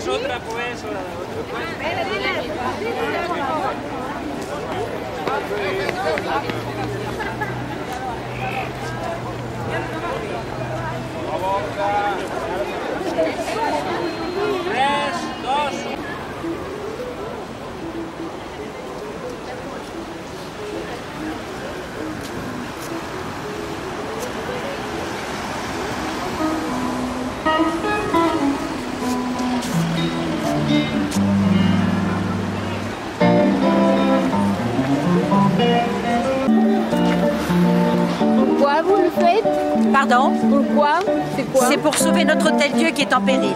quieres otra, pues, o la Tres, dos. Pourquoi vous le faites? Pardon? Pourquoi? C'est quoi? C'est pour sauver notre hôtel Dieu qui est en péril.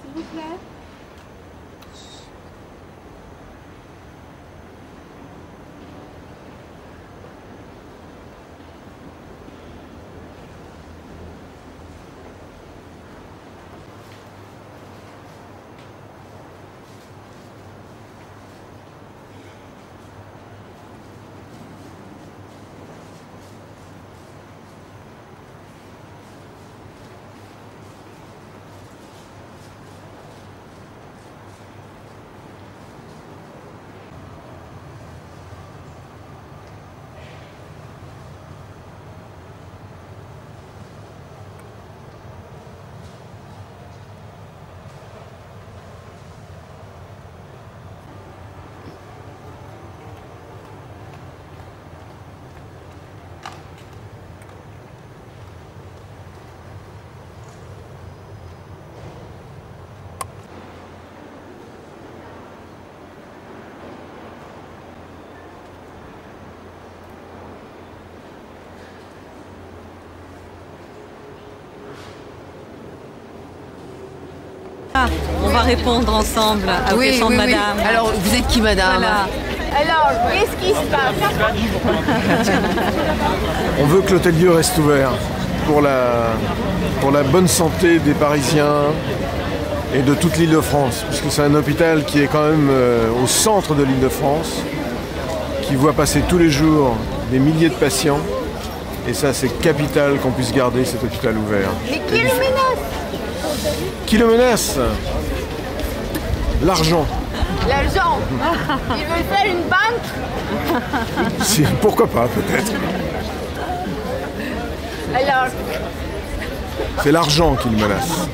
S'il vous plaît. On va répondre ensemble aux questions de madame. Alors, vous êtes qui, madame? Voilà. Alors, qu'est-ce qui se passe? On veut que l'Hôtel Dieu reste ouvert pour la bonne santé des Parisiens et de toute l'Île-de-France, puisque c'est un hôpital qui est quand même au centre de l'Île-de-France, qui voit passer tous les jours des milliers de patients. Et ça, c'est capital qu'on puisse garder cet hôpital ouvert. Mais qui le menace? Qui le menace? L'argent. L'argent. Ils veulent faire une banque? Si, pourquoi pas, peut-être. Alors, C'est l'argent qui le menace.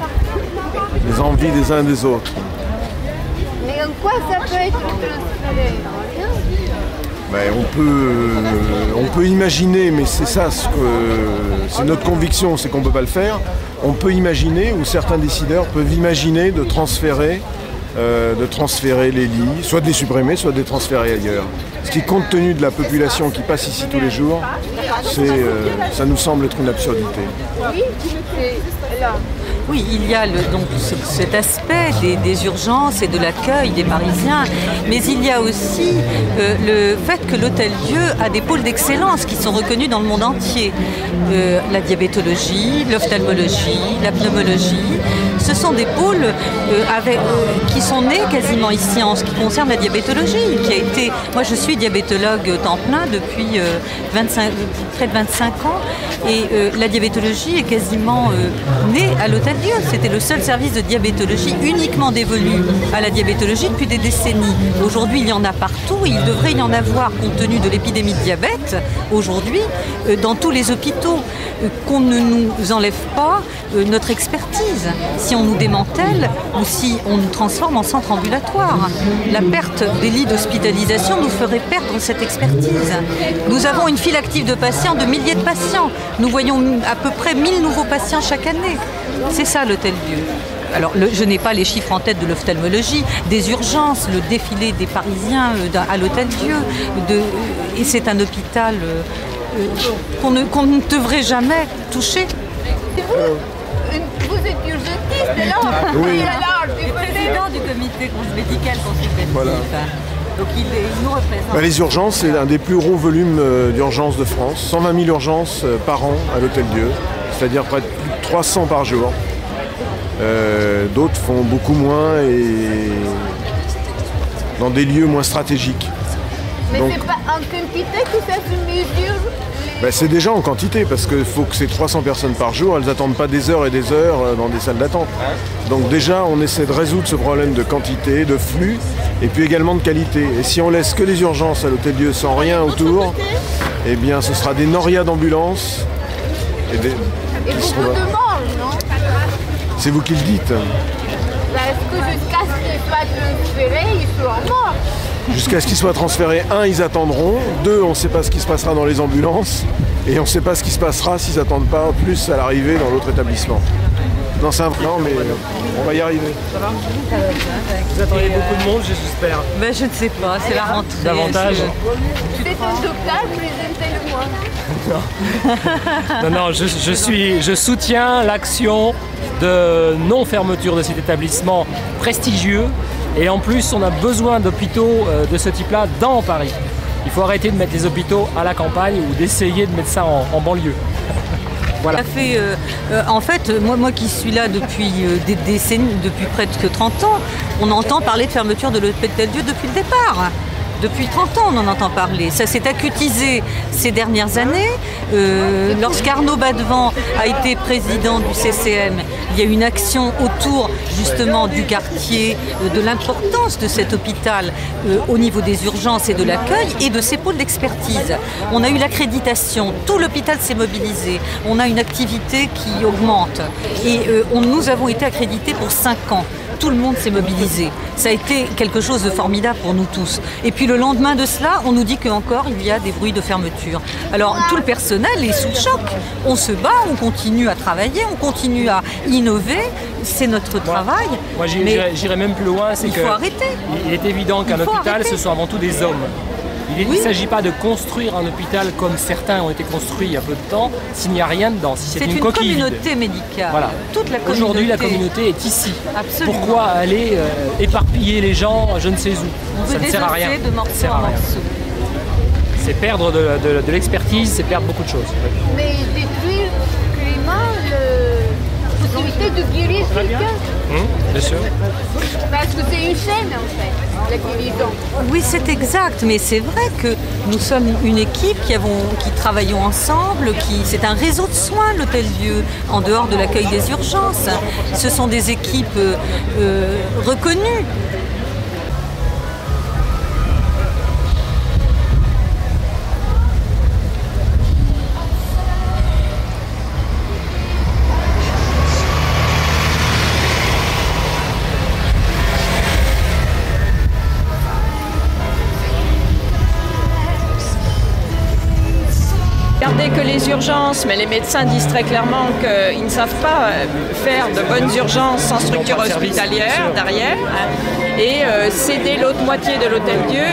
Les envies des uns et des autres. mais en quoi ça peut être transféré? Ben, on peut imaginer, mais c'est ça, c'est notre conviction, c'est qu'on ne peut pas le faire. On peut imaginer, ou certains décideurs peuvent imaginer de transférer les lits, soit de les supprimer, soit de les transférer ailleurs. Ce qui, compte tenu de la population qui passe ici tous les jours, ça nous semble être une absurdité. Oui, c'est là. Oui, il y a donc cet aspect des urgences et de l'accueil des Parisiens, mais il y a aussi le fait que l'Hôtel Dieu a des pôles d'excellence qui sont reconnus dans le monde entier. La diabétologie, l'ophtalmologie, la pneumologie, ce sont des pôles qui sont nés quasiment ici en ce qui concerne la diabétologie, qui a été... Moi, je suis diabétologue temps plein depuis près de 25 ans, et la diabétologie est quasiment née à l'Hôtel l'Hôtel-Dieu. C'était le seul service de diabétologie uniquement dévolu à la diabétologie depuis des décennies. Aujourd'hui, il y en a partout et il devrait y en avoir, compte tenu de l'épidémie de diabète, aujourd'hui, dans tous les hôpitaux. Qu'on ne nous enlève pas notre expertise, si on nous démantèle ou si on nous transforme en centre ambulatoire. La perte des lits d'hospitalisation nous ferait perdre cette expertise. Nous avons une file active de patients, de milliers de patients. Nous voyons à peu près 1000 nouveaux patients chaque année. C'est ça l'Hôtel-Dieu. Alors, je n'ai pas les chiffres en tête de l'ophtalmologie, des urgences, le défilé des Parisiens à l'Hôtel-Dieu. Et c'est un hôpital qu'on ne devrait jamais toucher. Vous êtes urgentiste, là? Oui. Le président du comité médical consultatif. Voilà. Donc il nous représente. Les urgences, c'est un des plus gros volumes d'urgences de France. 120 000 urgences par an à l'Hôtel-Dieu, c'est-à-dire près de plus de 300 par jour. D'autres font beaucoup moins et dans des lieux moins stratégiques. Mais Donc, c'est pas en quantité que ça se mesure? c'est déjà en quantité parce qu'il faut que ces 300 personnes par jour, elles n'attendent pas des heures et des heures dans des salles d'attente. Donc déjà, on essaie de résoudre ce problème de quantité, de flux et puis également de qualité. Et si on laisse que les urgences à l'Hôtel-Dieu sans rien autour, eh bien ce sera des norias d'ambulance. Et beaucoup de monde, non? C'est vous qui le dites. Parce que jusqu'à ce qu'ils soient transférés, ils sont morts. Jusqu'à ce qu'ils soient transférés, 1, ils attendront, 2, on ne sait pas ce qui se passera dans les ambulances, et on ne sait pas ce qui se passera s'ils n'attendent pas plus à l'arrivée dans l'autre établissement. Non, c'est un... Non, mais on va y arriver. Ça va? Vous attendez beaucoup de monde, j'espère. Je ne sais pas, c'est la rentrée. Davantage. C'est un docteur, présentez-le-moi. Non, je soutiens l'action de non-fermeture de cet établissement prestigieux. Et en plus, on a besoin d'hôpitaux de ce type-là dans Paris. Il faut arrêter de mettre les hôpitaux à la campagne ou d'essayer de mettre ça en banlieue. Voilà. Ça fait, en fait, moi qui suis là depuis des décennies, depuis près de 30 ans, on entend parler de fermeture de l'Hôtel-Dieu depuis le départ. Depuis 30 ans, on en entend parler. Ça s'est acutisé ces dernières années. Lorsqu'Arnaud Badevant a été président du CCM, il y a eu une action autour justement du quartier, de l'importance de cet hôpital au niveau des urgences et de l'accueil et de ses pôles d'expertise. On a eu l'accréditation, tout l'hôpital s'est mobilisé. On a une activité qui augmente et nous avons été accrédités pour 5 ans. Tout le monde s'est mobilisé. Ça a été quelque chose de formidable pour nous tous. Et puis le lendemain de cela, on nous dit qu'encore il y a des bruits de fermeture. Alors tout le personnel est sous le choc. On se bat, on continue à travailler, on continue à innover. C'est notre travail. Moi j'irais même plus loin, c'est qu'il faut arrêter. Il est évident qu'un hôpital, ce sont avant tout des hommes. Il ne s'agit pas de construire un hôpital comme certains ont été construits il y a peu de temps, s'il n'y a rien dedans, si c'est une coquille vide. Communauté médicale. Voilà. Toute la communauté. Aujourd'hui, la communauté est ici. Absolument. Pourquoi aller éparpiller les gens, je ne sais où? Ça ne sert à rien. De morceaux en morceaux. C'est perdre de l'expertise, c'est perdre beaucoup de choses. Mais détruire climat, la possibilité de guérir quelqu'un. Bien sûr. Parce que c'est une chaîne en fait, la guérison. Oui, c'est exact, mais c'est vrai que nous sommes une équipe qui travaillons ensemble, c'est un réseau de soins, l'Hôtel-Dieu, en dehors de l'accueil des urgences. Ce sont des équipes reconnues. Regardez que les urgences, mais les médecins disent très clairement qu'ils ne savent pas faire de bonnes urgences sans structure hospitalière derrière et céder l'autre moitié de l'Hôtel-Dieu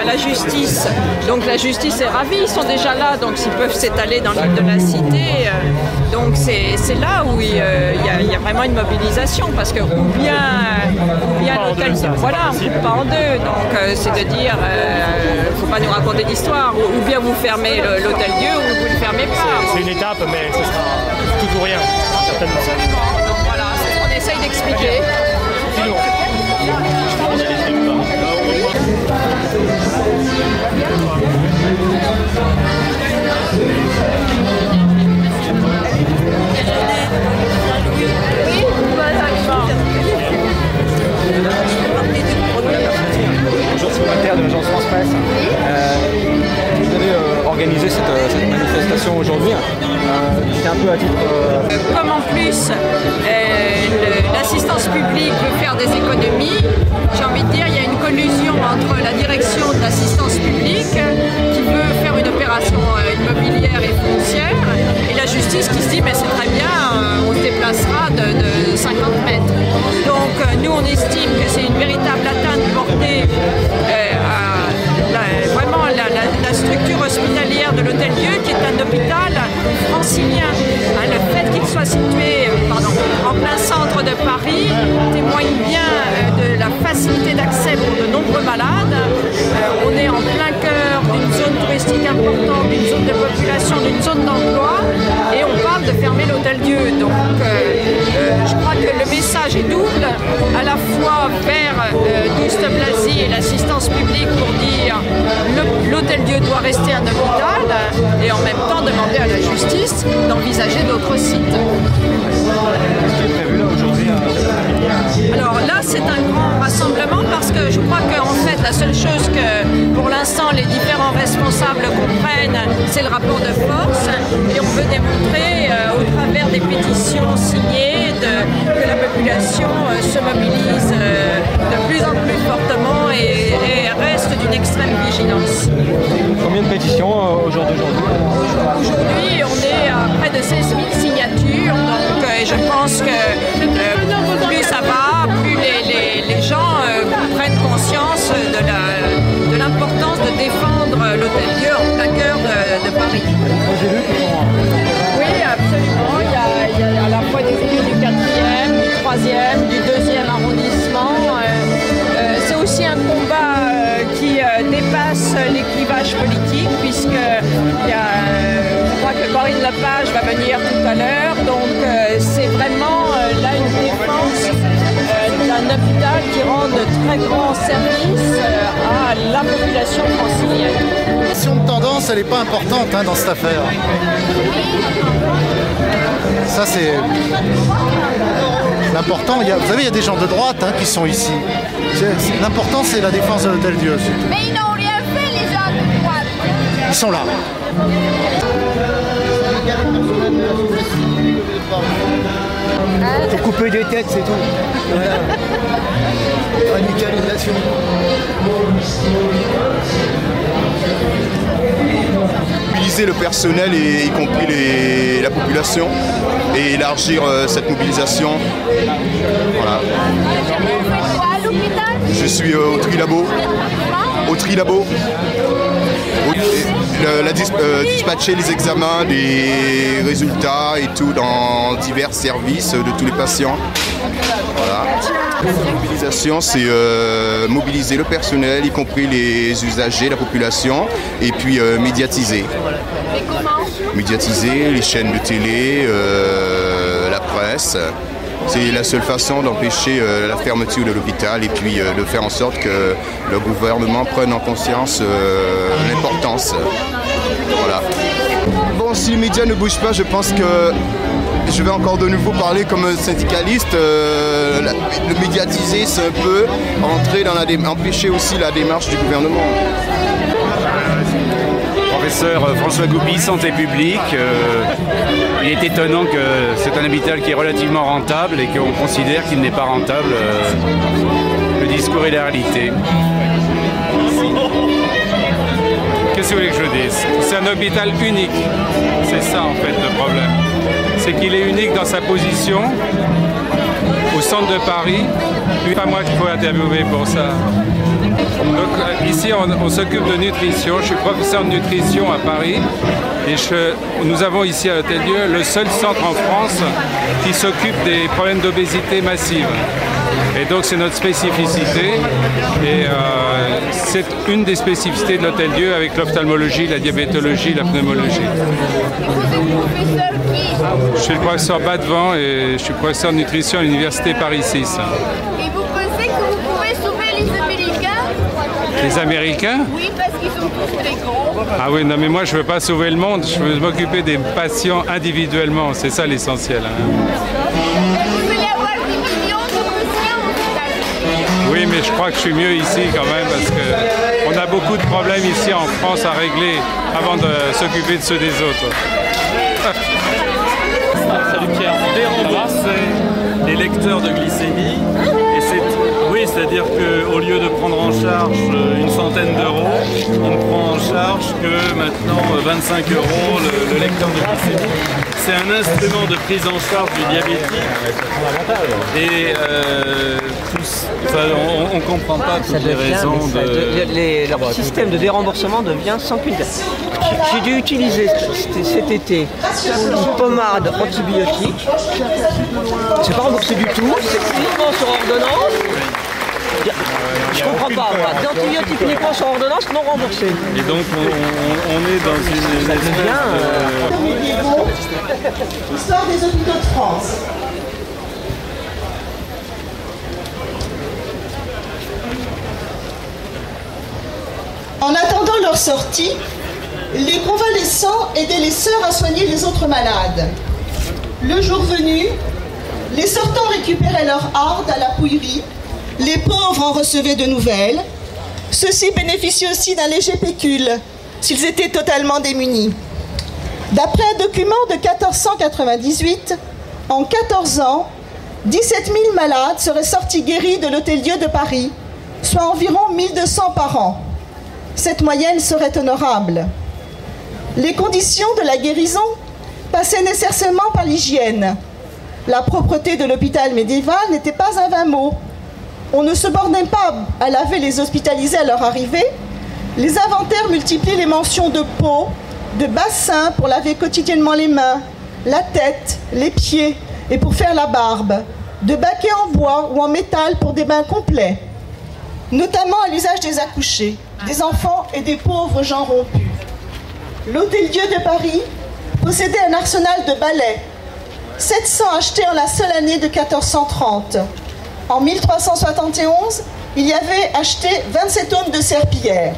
à la justice. Donc la justice est ravie, ils sont déjà là, donc s'ils peuvent s'étaler dans l'île de la Cité. Donc c'est là où il y a vraiment une mobilisation parce que ou bien l'Hôtel-Dieu, voilà, on ne coupe pas en deux. Donc c'est de dire, il ne faut pas nous raconter d'histoire, ou bien vous fermez l'Hôtel-Dieu ou vous ne le fermez pas. C'est une étape, mais ce sera tout ou rien, certainement. Absolument. Donc voilà, c'est ce qu'on essaye d'expliquer. Oui. l'assistance publique qui veut faire une opération immobilière et foncière, et la justice qui se dit mais c'est très bien, on se déplacera de 50 mètres. Donc nous on estime que c'est une véritable atteinte portée à vraiment la structure hospitalière de l'Hôtel-Dieu, qui est un hôpital francilien. Le fait qu'il soit situé en plein centre de Paris témoigne bien de la facilité d'accès pour de nombreux malades. On est en plein cœur d'une zone touristique importante, d'une zone de population, d'une zone d'emploi, et on parle de fermer l'Hôtel-Dieu. Donc je crois que le message est double, à la fois vers Douste Blazy et l'assistance publique pour dire l'Hôtel-Dieu doit rester un hôpital, et en même temps demander à la justice d'envisager d'autres sites. Qu'est-ce qui est prévu là aujourd'hui? Alors là, c'est un grand rassemblement parce que je crois qu'en fait, la seule chose que pour l'instant les différents responsables comprennent, c'est le rapport de force, et on veut démontrer au travers des pétitions signées que la population se mobilise de plus en plus fortement et reste d'une extrême vigilance. Combien de pétitions au jour d'aujourd'hui? Aujourd'hui, on est à près de 16 000 signatures, donc je pense que plus ça va, plus les gens prennent conscience de l'importance de défendre l'Hôtel-Dieu en plein cœur de Paris. Oui, absolument. Il y a à la fois des élus du 4e, du 3e, du 2e arrondissement. C'est aussi un combat qui dépasse les clivages politiques, puisque je crois que Corinne Lepage va venir tout à l'heure. Donc c'est vraiment là une défense d'un hôpital qui rend de très grands services à la population francilienne. La question de tendance, elle n'est pas importante dans cette affaire. Ça, c'est l'important. Vous savez, il y a des gens de droite qui sont ici. L'important, c'est la défense de l'Hôtel-Dieu. Mais ils n'ont rien fait, les gens de droite. Ils sont là. Faut couper des têtes, c'est tout. Voilà. Radicalisation. Mobiliser le personnel, y compris la population, et élargir cette mobilisation. Voilà. Vous faites quoi à l'hôpital? Je suis au Trilabo. Au Trilabo. Dispatcher les examens, des résultats et tout dans divers services de tous les patients. Voilà. La mobilisation, c'est mobiliser le personnel, y compris les usagers, la population, et puis médiatiser. Mais comment? Médiatiser les chaînes de télé, la presse. C'est la seule façon d'empêcher la fermeture de l'hôpital et puis de faire en sorte que le gouvernement prenne en conscience l'importance. Voilà. Bon, si les médias ne bougent pas, je pense que je vais encore de nouveau parler comme syndicaliste. Le médiatiser, c'est un peu empêcher aussi la démarche du gouvernement. Professeur François Goubi, santé publique. Il est étonnant que c'est un hôpital qui est relativement rentable et qu'on considère qu'il n'est pas rentable. Le discours et la réalité. Qu'est-ce que vous voulez que je dise? C'est un hôpital unique. C'est ça en fait le problème. C'est qu'il est unique dans sa position au centre de Paris. C'est pas moi qu'il faut interviewer pour ça. Donc ici on s'occupe de nutrition, je suis professeur de nutrition à Paris et nous avons ici à l'Hôtel-Dieu le seul centre en France qui s'occupe des problèmes d'obésité massive. Et donc c'est notre spécificité et c'est une des spécificités de l'Hôtel-Dieu avec l'ophtalmologie, la diabétologie, la pneumologie. Vous êtes professeur qui? Je suis le professeur Badevant et je suis professeur de nutrition à l'Université Paris 6. Et vous pensez que vous pouvez sauver les Américains? Les Américains? Oui, parce qu'ils sont tous des gros. Ah oui, non mais moi je ne veux pas sauver le monde, je veux m'occuper des patients individuellement, c'est ça l'essentiel. Vous allez avoir 10 millions de patients au hospital. Oui, mais je crois que je suis mieux ici quand même parce qu'on a beaucoup de problèmes ici en France à régler avant de s'occuper de ceux des autres. Salut Pierre, dérembourser les lecteurs de glycémie. Et c'est, oui, c'est-à-dire qu'au lieu de prendre en charge une centaine d'euros, que maintenant 25 € le lecteur de glycémie. C'est un instrument de prise en charge du diabétique et on ne comprend pas toutes les raisons de... Leur système de déremboursement devient sans cul. J'ai dû utiliser cet été une pommade antibiotique. C'est pas remboursé du tout, c'est uniquement sur ordonnance. Je comprends pas, moi. Des antibiotiques uniquement sur ordonnance non remboursés. Et donc on est dans une espèce Histoire des hôpitaux de France. En attendant leur sortie, les convalescents aidaient les sœurs à soigner les autres malades. Le jour venu, les sortants récupéraient leur harde à la pouillerie, les pauvres en recevaient de nouvelles. Ceux-ci bénéficiaient aussi d'un léger pécule, s'ils étaient totalement démunis. D'après un document de 1498, en 14 ans, 17 000 malades seraient sortis guéris de l'Hôtel-Dieu de Paris, soit environ 1200 par an. Cette moyenne serait honorable. Les conditions de la guérison passaient nécessairement par l'hygiène. La propreté de l'hôpital médiéval n'était pas un vain mot. On ne se bornait pas à laver les hospitalisés à leur arrivée. Les inventaires multiplient les mentions de peau, de bassin pour laver quotidiennement les mains, la tête, les pieds et pour faire la barbe, de baquets en bois ou en métal pour des bains complets, notamment à l'usage des accouchés, des enfants et des pauvres gens rompus. L'Hôtel-Dieu de Paris possédait un arsenal de balais, 700 achetés en la seule année de 1430. En 1371, il y avait acheté 27 tonnes de serpillères.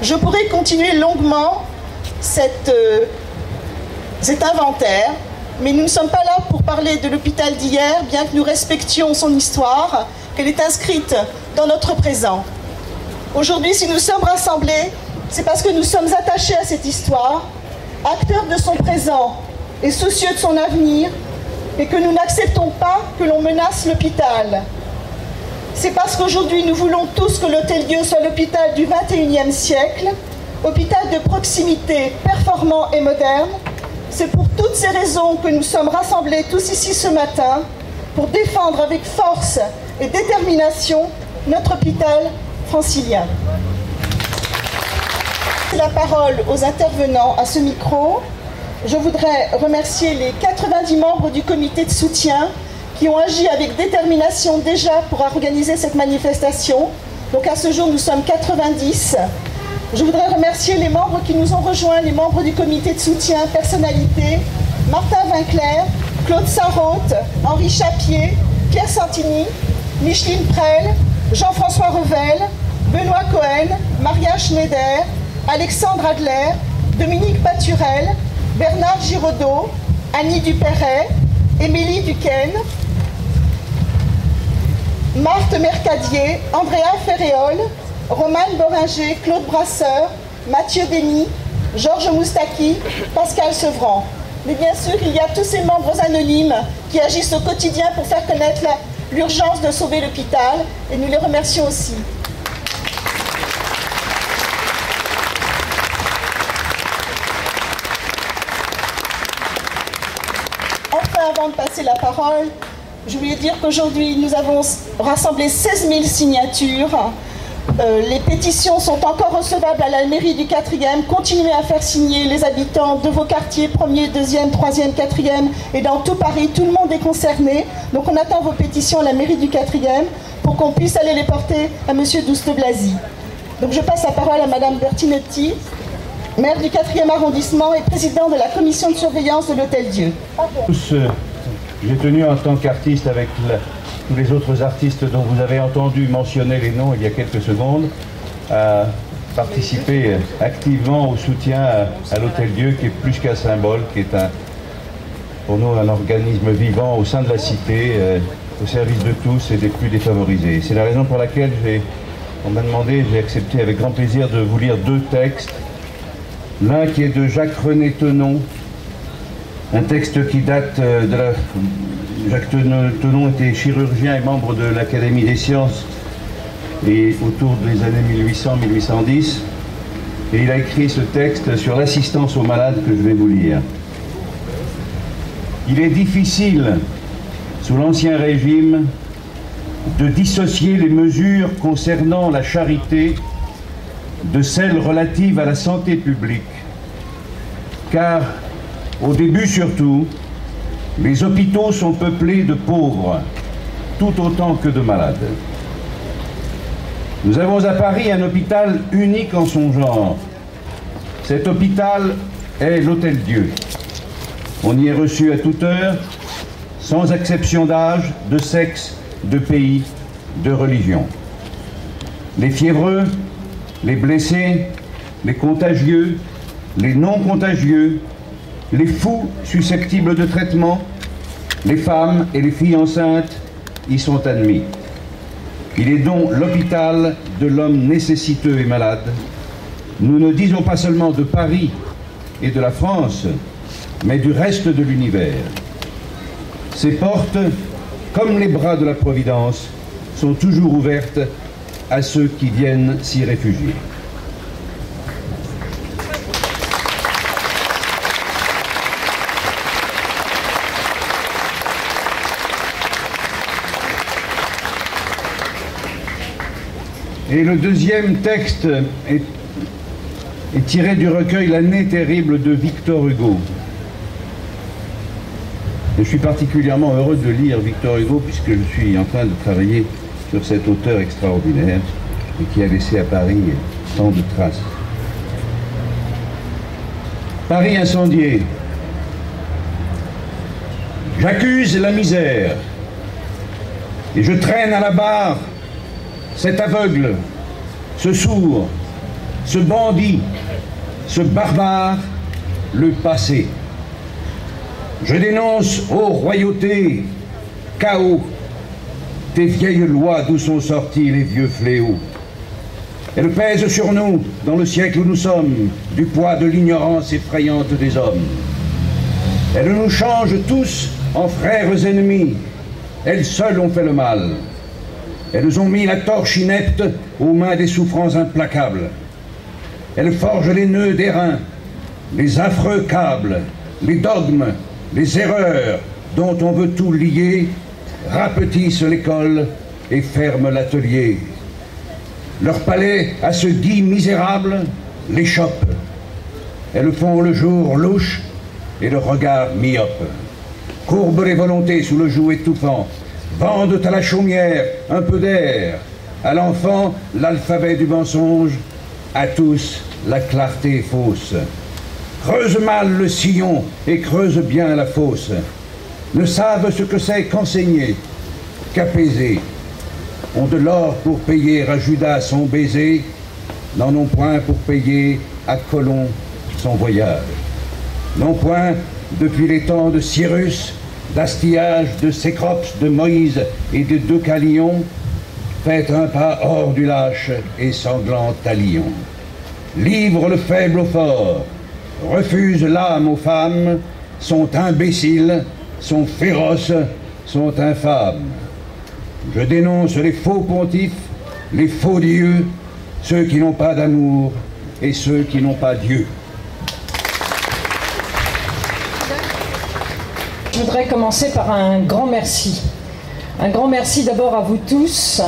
Je pourrais continuer longuement cet inventaire, mais nous ne sommes pas là pour parler de l'hôpital d'hier, bien que nous respections son histoire, qu'elle est inscrite dans notre présent. Aujourd'hui, si nous sommes rassemblés, c'est parce que nous sommes attachés à cette histoire, acteurs de son présent et soucieux de son avenir, et que nous n'acceptons pas que l'on menace l'hôpital. C'est parce qu'aujourd'hui nous voulons tous que l'Hôtel-Dieu soit l'hôpital du XXIe siècle, hôpital de proximité, performant et moderne. C'est pour toutes ces raisons que nous sommes rassemblés tous ici ce matin pour défendre avec force et détermination notre hôpital francilien. La parole aux intervenants à ce micro. Je voudrais remercier les 90 membres du comité de soutien qui ont agi avec détermination déjà pour organiser cette manifestation. Donc à ce jour, nous sommes 90. Je voudrais remercier les membres qui nous ont rejoints, les membres du comité de soutien, personnalités, Martin Vinclair, Claude Sarraute, Henri Chapier, Pierre Santini, Micheline Prel, Jean-François Revel, Benoît Cohen, Maria Schneider, Alexandre Adler, Dominique Paturel, Bernard Giraudot, Annie Dupéret, Émilie Duquesne, Marthe Mercadier, Andrea Ferréol, Romane Boringer, Claude Brasseur, Mathieu Denis, Georges Moustaki, Pascal Sevran. Mais bien sûr, il y a tous ces membres anonymes qui agissent au quotidien pour faire connaître l'urgence de sauver l'hôpital, et nous les remercions aussi. Enfin, avant de passer la parole, je voulais dire qu'aujourd'hui, nous avons rassemblé 16 000 signatures. Les pétitions sont encore recevables à la mairie du 4e. Continuez à faire signer les habitants de vos quartiers, 1er, 2e, 3e, 4e, et dans tout Paris, tout le monde est concerné. Donc on attend vos pétitions à la mairie du 4e pour qu'on puisse aller les porter à M. Douste-Blazy. Donc je passe la parole à Mme Bertinetti, maire du 4e arrondissement et président de la commission de surveillance de l'Hôtel-Dieu. J'ai tenu en tant qu'artiste avec tous les autres artistes dont vous avez entendu mentionner les noms il y a quelques secondes, à participer activement au soutien à l'Hôtel-Dieu, qui est plus qu'un symbole, qui est pour nous un organisme vivant au sein de la cité, au service de tous et des plus défavorisés. C'est la raison pour laquelle on m'a demandé, j'ai accepté avec grand plaisir de vous lire deux textes. L'un qui est de Jacques-René Tenon, un texte qui date de la... Jacques Tenon était chirurgien et membre de l'Académie des sciences et autour des années 1800-1810. et il a écrit ce texte sur l'assistance aux malades que je vais vous lire. Il est difficile, sous l'Ancien Régime, de dissocier les mesures concernant la charité de celles relatives à la santé publique, car, au début surtout, les hôpitaux sont peuplés de pauvres, tout autant que de malades. Nous avons à Paris un hôpital unique en son genre. Cet hôpital est l'Hôtel-Dieu. On y est reçu à toute heure, sans exception d'âge, de sexe, de pays, de religion. Les fiévreux, les blessés, les contagieux, les non contagieux, les fous susceptibles de traitement, les femmes et les filles enceintes y sont admis. Il est donc l'hôpital de l'homme nécessiteux et malade. Nous ne disons pas seulement de Paris et de la France, mais du reste de l'univers. Ces portes, comme les bras de la Providence, sont toujours ouvertes à ceux qui viennent s'y réfugier. Et le deuxième texte est tiré du recueil L'année terrible de Victor Hugo. Je suis particulièrement heureux de lire Victor Hugo puisque je suis en train de travailler sur cet auteur extraordinaire et qui a laissé à Paris tant de traces. Paris incendié. J'accuse la misère et je traîne à la barre cet aveugle, ce sourd, ce bandit, ce barbare, le passé. Je dénonce, ô royauté, chaos, tes vieilles lois d'où sont sortis les vieux fléaux. Elles pèsent sur nous, dans le siècle où nous sommes, du poids de l'ignorance effrayante des hommes. Elles nous changent tous en frères ennemis. Elles seules ont fait le mal. Elles ont mis la torche inepte aux mains des souffrances implacables. Elles forgent les nœuds d'airain, les affreux câbles, les dogmes, les erreurs dont on veut tout lier, rapetissent l'école et ferment l'atelier. Leur palais à ce Guy misérable les chope. Elles font le jour louche et le regard myope. Courbent les volontés sous le joug étouffant, vendent à la chaumière un peu d'air, à l'enfant l'alphabet du mensonge, à tous la clarté fausse. Creusent mal le sillon et creusent bien la fosse, ne savent ce que c'est qu'enseigner, qu'apaiser. Ont de l'or pour payer à Judas son baiser, n'en ont point pour payer à Colomb son voyage. Non point, depuis les temps de Cyrus, d'Astiage, de Cécrops, de Moïse et de Deucalion, faites un pas hors du lâche et sanglant talion. Livre le faible au fort, refuse l'âme aux femmes, sont imbéciles, sont féroces, sont infâmes. Je dénonce les faux pontifes, les faux dieux, ceux qui n'ont pas d'amour et ceux qui n'ont pas Dieu. Je voudrais commencer par un grand merci. Un grand merci d'abord à vous tous,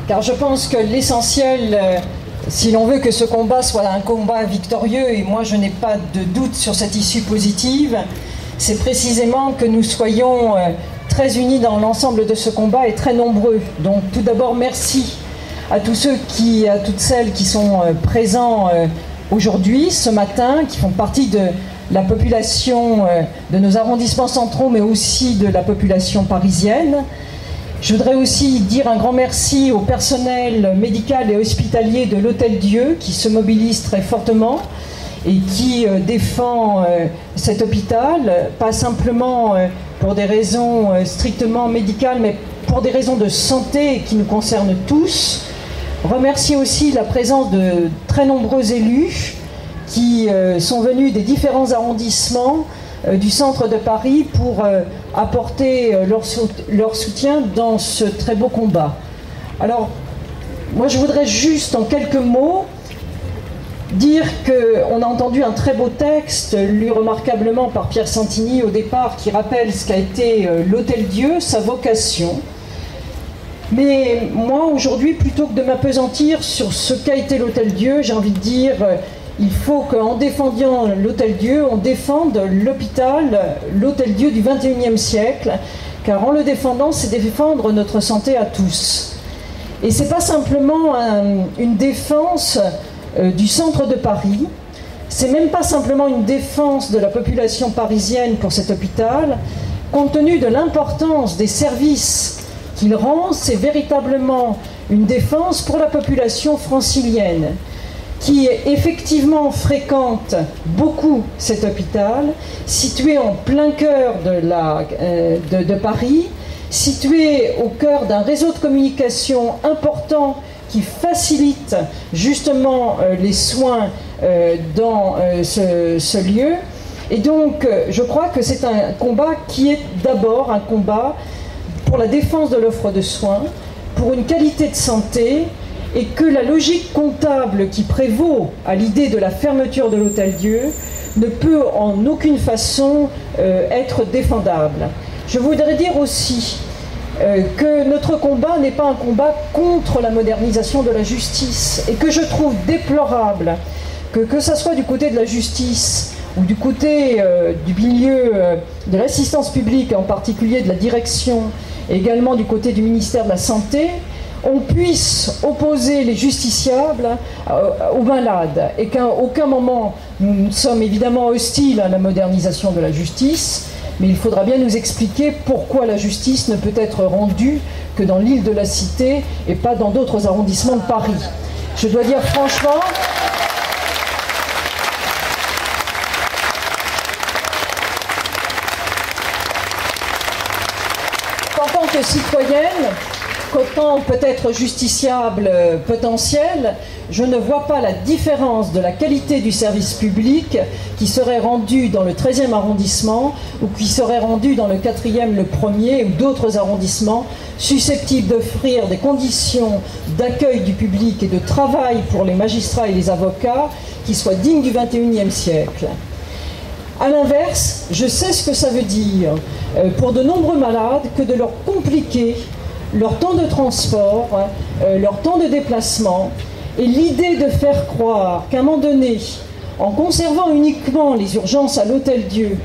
car je pense que l'essentiel, si l'on veut que ce combat soit un combat victorieux, et moi je n'ai pas de doute sur cette issue positive, c'est précisément que nous soyons très unis dans l'ensemble de ce combat et très nombreux. Donc tout d'abord merci à tous ceux à toutes celles qui sont présents aujourd'hui, ce matin, qui font partie de la population de nos arrondissements centraux, mais aussi de la population parisienne. Je voudrais aussi dire un grand merci au personnel médical et hospitalier de l'Hôtel-Dieu qui se mobilise très fortement et qui défend cet hôpital, pas simplement pour des raisons strictement médicales, mais pour des raisons de santé qui nous concernent tous. Remercier aussi la présence de très nombreux élus qui sont venus des différents arrondissements du centre de Paris pour apporter leur soutien dans ce très beau combat. Alors, moi je voudrais juste en quelques mots dire qu'on a entendu un très beau texte, lu remarquablement par Pierre Santini au départ, qui rappelle ce qu'a été l'Hôtel-Dieu, sa vocation. Mais moi, aujourd'hui, plutôt que de m'appesantir sur ce qu'a été l'Hôtel-Dieu, j'ai envie de dire, il faut qu'en défendant l'Hôtel-Dieu, on défende l'hôpital, l'Hôtel-Dieu du XXIe siècle, car en le défendant, c'est défendre notre santé à tous. Et c'est pas simplement une défense du centre de Paris, c'est même pas simplement une défense de la population parisienne pour cet hôpital. Compte tenu de l'importance des services qu'il rend, c'est véritablement une défense pour la population francilienne, qui effectivement fréquente beaucoup cet hôpital, situé en plein cœur de Paris, situé au cœur d'un réseau de communication important qui facilite justement les soins dans ce lieu. Et donc, je crois que c'est un combat qui est d'abord un combat pour la défense de l'offre de soins, pour une qualité de santé, et que la logique comptable qui prévaut à l'idée de la fermeture de l'Hôtel-Dieu ne peut en aucune façon être défendable. Je voudrais dire aussi que notre combat n'est pas un combat contre la modernisation de la justice, et que je trouve déplorable que ça soit du côté de la justice ou du côté du milieu de l'assistance publique, en particulier de la direction, et également du côté du ministère de la Santé, on puisse opposer les justiciables aux malades, et qu'à aucun moment nous sommes évidemment hostiles à la modernisation de la justice, mais il faudra bien nous expliquer pourquoi la justice ne peut être rendue que dans l'île de la Cité et pas dans d'autres arrondissements de Paris. Je dois dire franchement, qu'en tant que citoyenne, qu'autant peut-être justiciable potentiel, je ne vois pas la différence de la qualité du service public qui serait rendu dans le 13e arrondissement ou qui serait rendu dans le 4e, le 1er ou d'autres arrondissements susceptibles d'offrir des conditions d'accueil du public et de travail pour les magistrats et les avocats qui soient dignes du 21e siècle. A l'inverse, je sais ce que ça veut dire pour de nombreux malades que de leur compliquer leur temps de transport, leur temps de déplacement, et l'idée de faire croire qu'à un moment donné, en conservant uniquement les urgences à l'Hôtel-Dieu,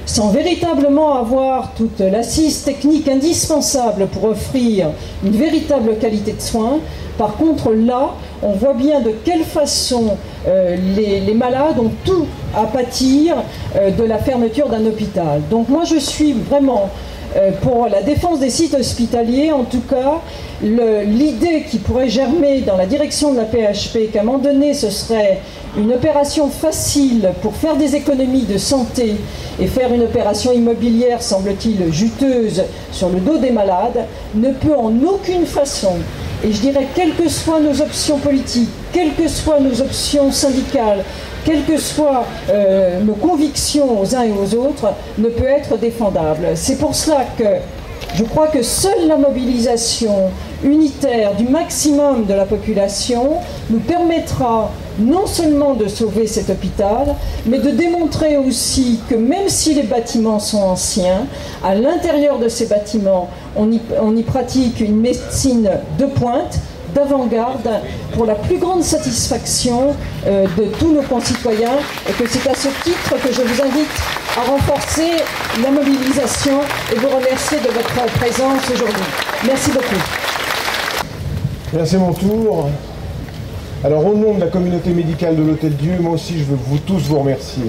sans véritablement avoir toute l'assise technique indispensable pour offrir une véritable qualité de soins, par contre là, on voit bien de quelle façon les malades ont tout à pâtir de la fermeture d'un hôpital. Donc moi je suis vraiment pour la défense des sites hospitaliers, en tout cas, l'idée qui pourrait germer dans la direction de la PHP, qu'à un moment donné, ce serait une opération facile pour faire des économies de santé et faire une opération immobilière, semble-t-il, juteuse sur le dos des malades, ne peut en aucune façon, et je dirais, quelles que soient nos options politiques, quelles que soient nos options syndicales, quelles que soient nos convictions aux uns et aux autres, ne peut être défendable. C'est pour cela que je crois que seule la mobilisation unitaire du maximum de la population nous permettra non seulement de sauver cet hôpital, mais de démontrer aussi que même si les bâtiments sont anciens, à l'intérieur de ces bâtiments, on y pratique une médecine de pointe, d'avant-garde, pour la plus grande satisfaction de tous nos concitoyens, et que c'est à ce titre que je vous invite à renforcer la mobilisation et vous remercier de votre présence aujourd'hui. Merci beaucoup. Merci à mon tour. Alors au nom de la communauté médicale de l'Hôtel-Dieu, moi aussi je veux tous vous remercier.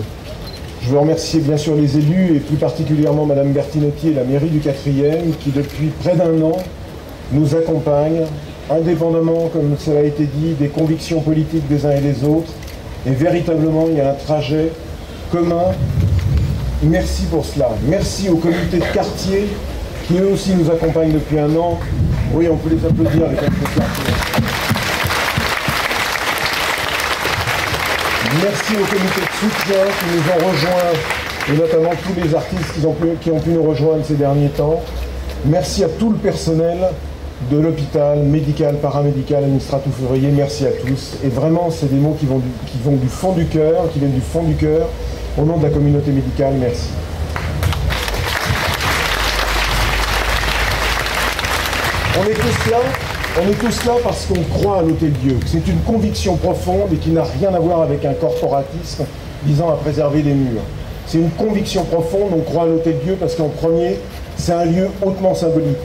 Je veux remercier bien sûr les élus et plus particulièrement Madame Bertinotti et la mairie du 4e qui depuis près d'un an nous accompagnent indépendamment, comme cela a été dit, des convictions politiques des uns et des autres. Et véritablement, il y a un trajet commun. Merci pour cela. Merci aux comités de quartier qui eux aussi nous accompagnent depuis un an. Oui, on peut les applaudir, les comités de quartier. Merci aux comités de soutien qui nous ont rejoints, et notamment tous les artistes qui ont pu nous rejoindre ces derniers temps. Merci à tout le personnel de l'hôpital, médical, paramédical, administratif, ouvrier, merci à tous. Et vraiment, c'est des mots qui vont du fond du cœur, qui viennent du fond du cœur. Au nom de la communauté médicale, merci. On est tous là parce qu'on croit à l'Hôtel-Dieu. C'est une conviction profonde et qui n'a rien à voir avec un corporatisme visant à préserver les murs. C'est une conviction profonde, on croit à l'Hôtel-Dieu parce qu'en premier, c'est un lieu hautement symbolique.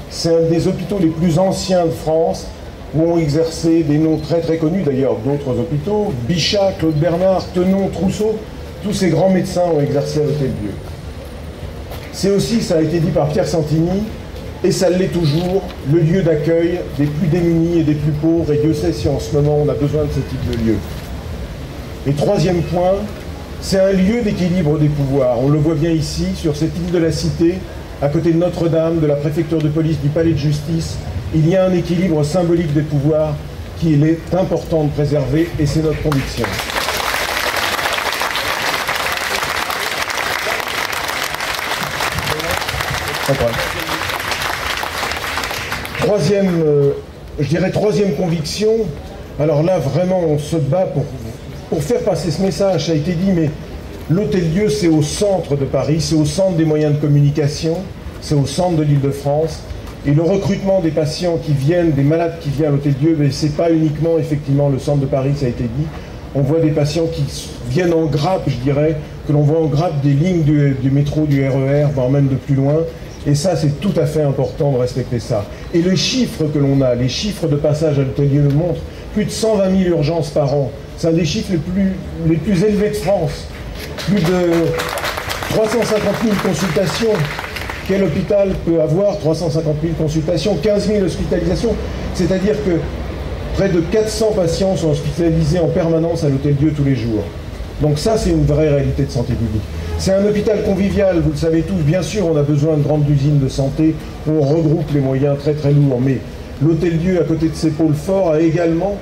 C'est un des hôpitaux les plus anciens de France où ont exercé des noms très très connus d'ailleurs d'autres hôpitaux, Bichat, Claude Bernard, Tenon, Trousseau, tous ces grands médecins ont exercé à l'Hôtel-Dieu. C'est aussi, ça a été dit par Pierre Santini, et ça l'est toujours, le lieu d'accueil des plus démunis et des plus pauvres, et Dieu sait si en ce moment on a besoin de ce type de lieu. Et troisième point, c'est un lieu d'équilibre des pouvoirs. On le voit bien ici, sur cette île de la Cité, à côté de Notre-Dame, de la préfecture de police, du palais de justice, il y a un équilibre symbolique des pouvoirs qu'il est important de préserver, et c'est notre conviction. Troisième conviction, alors là vraiment on se bat pour faire passer ce message, ça a été dit, mais l'Hôtel-Dieu c'est au centre de Paris, c'est au centre des moyens de communication, c'est au centre de l'Île-de-France, et le recrutement des patients qui viennent, des malades qui viennent à l'Hôtel-Dieu, mais c'est pas uniquement effectivement le centre de Paris, ça a été dit, on voit des patients qui viennent en grappe, je dirais, que l'on voit en grappe des lignes du métro, du RER, voire même de plus loin. Et ça, c'est tout à fait important de respecter ça. Et les chiffres que l'on a, les chiffres de passage à l'Hôtel-Dieu le montrent, plus de 120 000 urgences par an. C'est un des chiffres les plus élevés de France. Plus de 350 000 consultations. Quel hôpital peut avoir 350 000 consultations, 15 000 hospitalisations? C'est-à-dire que près de 400 patients sont hospitalisés en permanence à l'Hôtel-Dieu tous les jours. Donc ça, c'est une vraie réalité de santé publique. C'est un hôpital convivial, vous le savez tous. Bien sûr, on a besoin de grandes usines de santé où on regroupe les moyens très très lourds. Mais l'Hôtel-Dieu, à côté de ses pôles forts, a également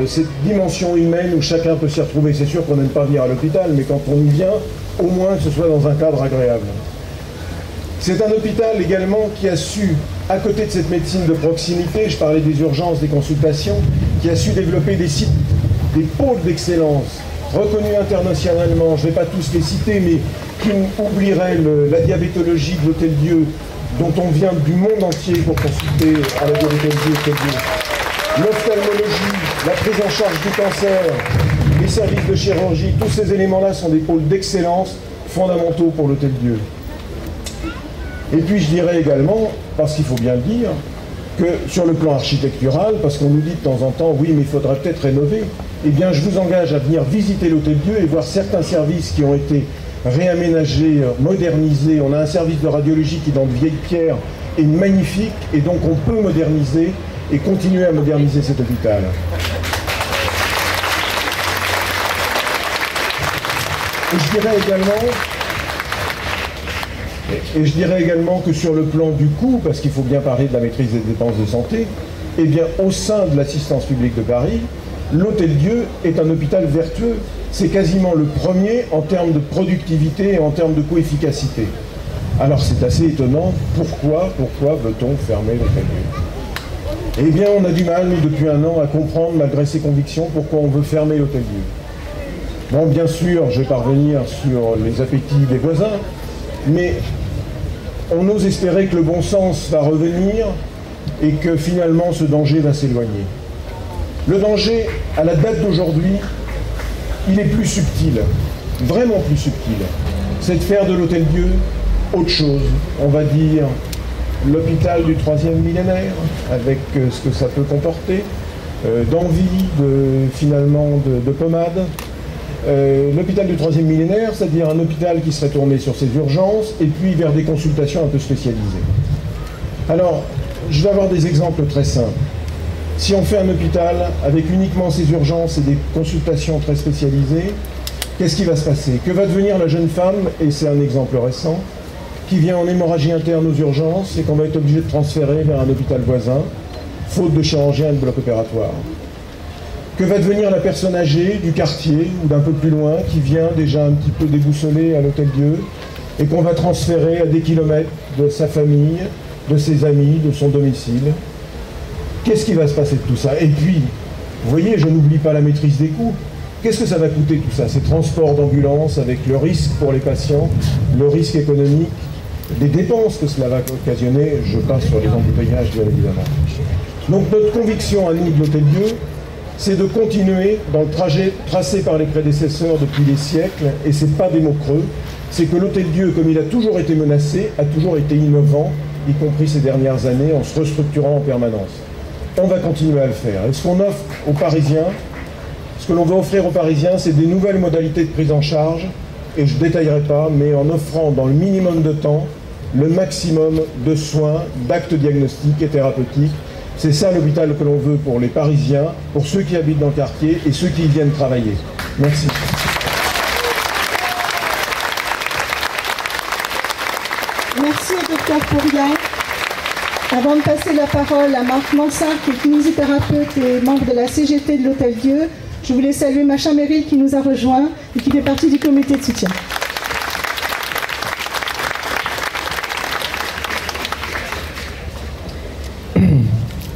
cette dimension humaine où chacun peut s'y retrouver. C'est sûr qu'on n'aime pas venir à l'hôpital, mais quand on y vient, au moins que ce soit dans un cadre agréable. C'est un hôpital également qui a su, à côté de cette médecine de proximité, je parlais des urgences, des consultations, qui a su développer des sites, des pôles d'excellence, reconnus internationalement, je ne vais pas tous les citer, mais qui oublieraient la diabétologie de l'Hôtel-Dieu, dont on vient du monde entier pour consulter à la diabétologie, l'ophtalmologie, la prise en charge du cancer, les services de chirurgie, tous ces éléments-là sont des pôles d'excellence fondamentaux pour l'Hôtel-Dieu. Et puis je dirais également, parce qu'il faut bien le dire, que sur le plan architectural, parce qu'on nous dit de temps en temps, oui, mais il faudrait peut-être rénover, eh bien je vous engage à venir visiter l'Hôtel-Dieu et voir certains services qui ont été réaménagés, modernisés. On a un service de radiologie qui, dans de vieilles pierres, est magnifique, et donc on peut moderniser et continuer à moderniser cet hôpital. Et je dirais également que sur le plan du coût, parce qu'il faut bien parler de la maîtrise des dépenses de santé, eh bien au sein de l'assistance publique de Paris, l'Hôtel-Dieu est un hôpital vertueux. C'est quasiment le premier en termes de productivité et en termes de coefficacité. Alors c'est assez étonnant, pourquoi veut-on fermer l'Hôtel-Dieu? Eh bien on a du mal, nous, depuis un an, à comprendre, malgré ses convictions, pourquoi on veut fermer l'Hôtel-Dieu. Bon, bien sûr, je vais pas revenir sur les appétits des voisins, mais on ose espérer que le bon sens va revenir et que finalement ce danger va s'éloigner. Le danger, à la date d'aujourd'hui, il est plus subtil, vraiment plus subtil. C'est de faire de l'Hôtel-Dieu autre chose, on va dire l'hôpital du 3e millénaire, avec ce que ça peut comporter, d'envie, de pommade. L'hôpital du 3e millénaire, c'est-à-dire un hôpital qui serait tourné sur ses urgences et puis vers des consultations un peu spécialisées. Alors, je vais avoir des exemples très simples. Si on fait un hôpital avec uniquement ses urgences et des consultations très spécialisées, qu'est-ce qui va se passer? Que va devenir la jeune femme, et c'est un exemple récent, qui vient en hémorragie interne aux urgences et qu'on va être obligé de transférer vers un hôpital voisin, faute de chirurgien et de bloc opératoire? Que va devenir la personne âgée du quartier ou d'un peu plus loin qui vient déjà un petit peu déboussolée à l'Hôtel-Dieu et qu'on va transférer à des kilomètres de sa famille, de ses amis, de son domicile? Qu'est-ce qui va se passer de tout ça? Et puis, vous voyez, je n'oublie pas la maîtrise des coûts. Qu'est-ce que ça va coûter tout ça? Ces transports d'ambulance avec le risque pour les patients, le risque économique, les dépenses que cela va occasionner, je passe sur les embouteillages bien évidemment. Donc notre conviction à nous de l'Hôtel-Dieu, c'est de continuer dans le trajet tracé par les prédécesseurs depuis des siècles, et c'est pas des mots creux, c'est que l'Hôtel-Dieu, comme il a toujours été menacé, a toujours été innovant, y compris ces dernières années, en se restructurant en permanence. On va continuer à le faire. Et ce qu'on offre aux Parisiens, ce que l'on veut offrir aux Parisiens, c'est des nouvelles modalités de prise en charge, et je ne détaillerai pas, mais en offrant dans le minimum de temps, le maximum de soins, d'actes diagnostiques et thérapeutiques. C'est ça l'hôpital que l'on veut pour les Parisiens, pour ceux qui habitent dans le quartier et ceux qui y viennent travailler. Merci. Merci au docteur Pourriat. Avant de passer la parole à Marc Mansart, qui est kinésithérapeute et membre de la CGT de l'Hôtel-Dieu, je voulais saluer Macha Merrill qui nous a rejoints et qui fait partie du comité de soutien.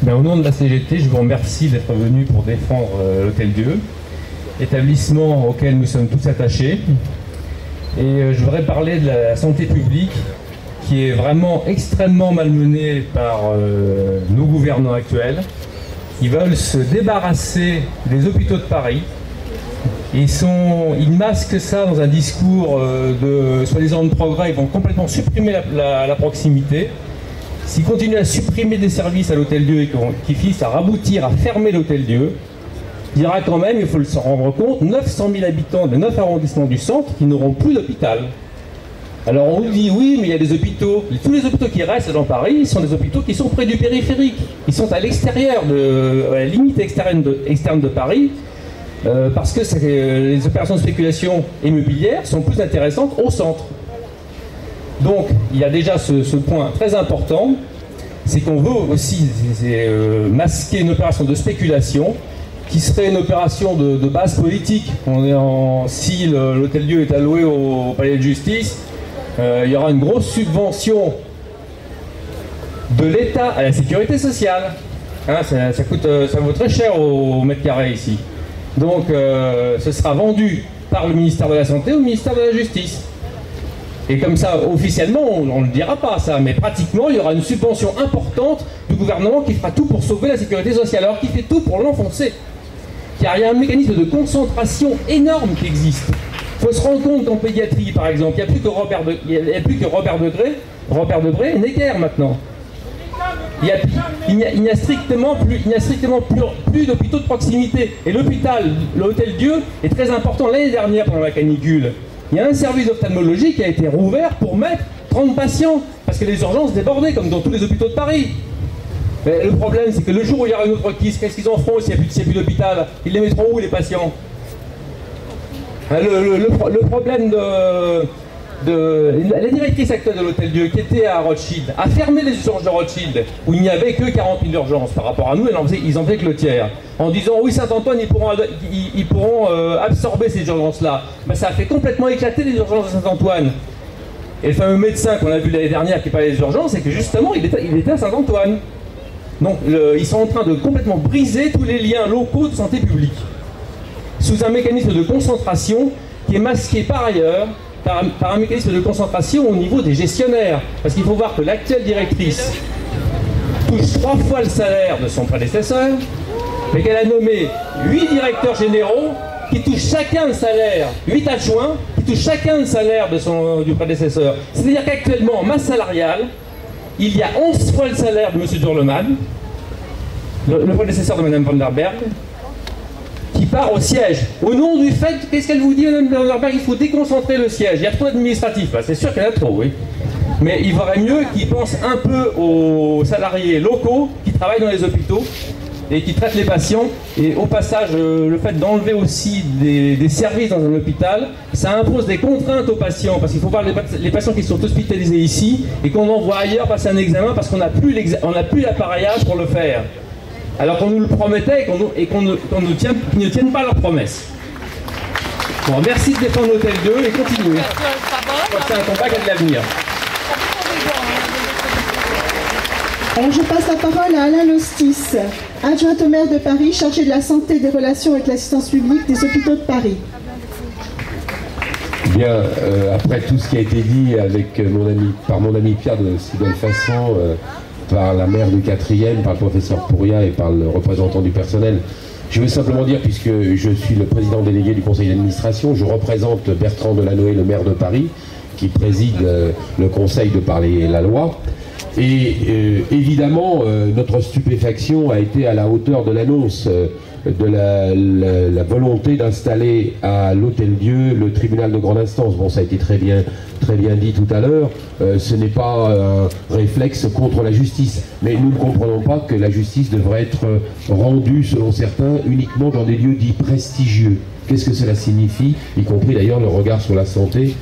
Au nom de la CGT, je vous remercie d'être venu pour défendre l'Hôtel-Dieu, établissement auquel nous sommes tous attachés. Et je voudrais parler de la santé publique qui est vraiment extrêmement malmenée par nos gouvernants actuels, qui veulent se débarrasser des hôpitaux de Paris. Ils masquent ça dans un discours de soi-disant de progrès. Ils vont complètement supprimer la proximité. S'ils continuent à supprimer des services à l'Hôtel-Dieu et qu'ils finissent à aboutir à fermer l'Hôtel-Dieu, il y aura quand même, il faut s'en rendre compte, 900 000 habitants des 9 arrondissements du centre qui n'auront plus d'hôpital. Alors on vous dit oui, mais il y a des hôpitaux. Tous les hôpitaux qui restent dans Paris sont des hôpitaux qui sont près du périphérique. Ils sont à l'extérieur, à la limite externe de Paris, parce que les opérations de spéculation immobilière sont plus intéressantes au centre. Donc, il y a déjà ce point très important, c'est qu'on veut aussi masquer une opération de spéculation qui serait une opération de base politique. Si l'Hôtel-Dieu est alloué au palais de justice, il y aura une grosse subvention de l'État à la sécurité sociale. Hein, ça vaut très cher au mètre carré ici. Donc, ce sera vendu par le ministère de la Santé au ministère de la Justice. Et comme ça, officiellement, on ne le dira pas ça, mais pratiquement, il y aura une subvention importante du gouvernement qui fera tout pour sauver la sécurité sociale, alors qu'il fait tout pour l'enfoncer. Car il y a un mécanisme de concentration énorme qui existe. Il faut se rendre compte qu'en pédiatrie, par exemple, il n'y a plus que Robert Debré et Necker maintenant. Il n'y a strictement plus d'hôpitaux de proximité. Et l'Hôtel-Dieu est très important. L'année dernière, pendant la canicule, il y a un service d'ophtalmologie qui a été rouvert pour mettre 30 patients, parce que les urgences débordaient, comme dans tous les hôpitaux de Paris. Mais le problème, c'est que le jour où il y aura une autre crise, qu'est-ce qu'ils en feront s'il n'y a plus d'hôpital? Ils les mettront où, les patients? Le problème la directrice actuelle de l'Hôtel-Dieu, qui était à Rothschild, a fermé les urgences de Rothschild, où il n'y avait que 40 000 urgences. Par rapport à nous, ils en faisaient que le tiers. En disant, oui, Saint-Antoine, ils pourront absorber ces urgences-là. Ben, ça a fait complètement éclater les urgences de Saint-Antoine. Et le fameux médecin qu'on a vu l'année dernière qui parlait des urgences, c'est que justement, il était à Saint-Antoine. Donc, ils sont en train de complètement briser tous les liens locaux de santé publique, sous un mécanisme de concentration qui est masqué par ailleurs par un mécanisme de concentration au niveau des gestionnaires. Parce qu'il faut voir que l'actuelle directrice touche 3 fois le salaire de son prédécesseur, mais qu'elle a nommé 8 directeurs généraux qui touchent chacun le salaire, 8 adjoints qui touchent chacun le salaire du prédécesseur. C'est-à-dire qu'actuellement, en masse salariale, il y a 11 fois le salaire de M. Durleman, le prédécesseur de Mme van der Berg, qui part au siège. Au nom du fait, qu'est-ce qu'elle vous dit, Mme van der Berg? Il faut déconcentrer le siège. Il y a trop d'administratifs. Ben, c'est sûr qu'il y en a trop, oui. Mais il vaudrait mieux qu'ils pensent un peu aux salariés locaux qui travaillent dans les hôpitaux et qui traitent les patients. Et au passage, le fait d'enlever aussi des services dans un hôpital, ça impose des contraintes aux patients. Parce qu'il faut voir les patients qui sont hospitalisés ici et qu'on envoie ailleurs passer un examen parce qu'on n'a plus l'appareillage pour le faire. Alors qu'on nous le promettait et qu'ils ne tiennent pas leurs promesses. Bon, merci de défendre l'Hôtel-Dieu et continuez. C'est un combat qui a de l'avenir. Alors je passe la parole à Alain Lostis, adjoint au maire de Paris, chargé de la santé et des relations avec l'assistance publique des hôpitaux de Paris. Bien, après tout ce qui a été dit avec par mon ami Pierre de si belle façon, par la maire du 4e, par le professeur Pouria et par le représentant du personnel, je veux simplement dire, puisque je suis le président délégué du conseil d'administration, je représente Bertrand Delanoë, le maire de Paris, qui préside le conseil de par la loi. Et évidemment, notre stupéfaction a été à la hauteur de l'annonce de la volonté d'installer à l'Hôtel-Dieu le tribunal de grande instance. Bon, ça a été très bien dit tout à l'heure, ce n'est pas un réflexe contre la justice, mais nous ne comprenons pas que la justice devrait être rendue, selon certains, uniquement dans des lieux dits prestigieux. Qu'est-ce que cela signifie, y compris d'ailleurs le regard sur la santé,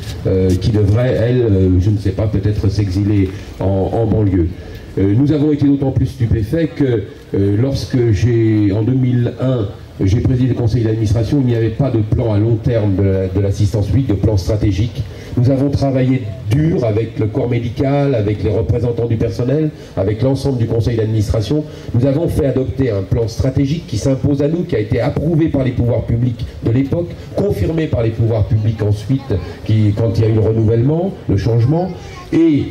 qui devrait, elle, je ne sais pas, peut-être s'exiler en banlieue. Nous avons été d'autant plus stupéfaits que lorsque en 2001, j'ai présidé le conseil d'administration, il n'y avait pas de plan à long terme de l'assistance publique, de plan stratégique. Nous avons travaillé dur avec le corps médical, avec les représentants du personnel, avec l'ensemble du conseil d'administration. Nous avons fait adopter un plan stratégique qui s'impose à nous, qui a été approuvé par les pouvoirs publics de l'époque, confirmé par les pouvoirs publics ensuite, quand il y a eu le renouvellement, le changement. Et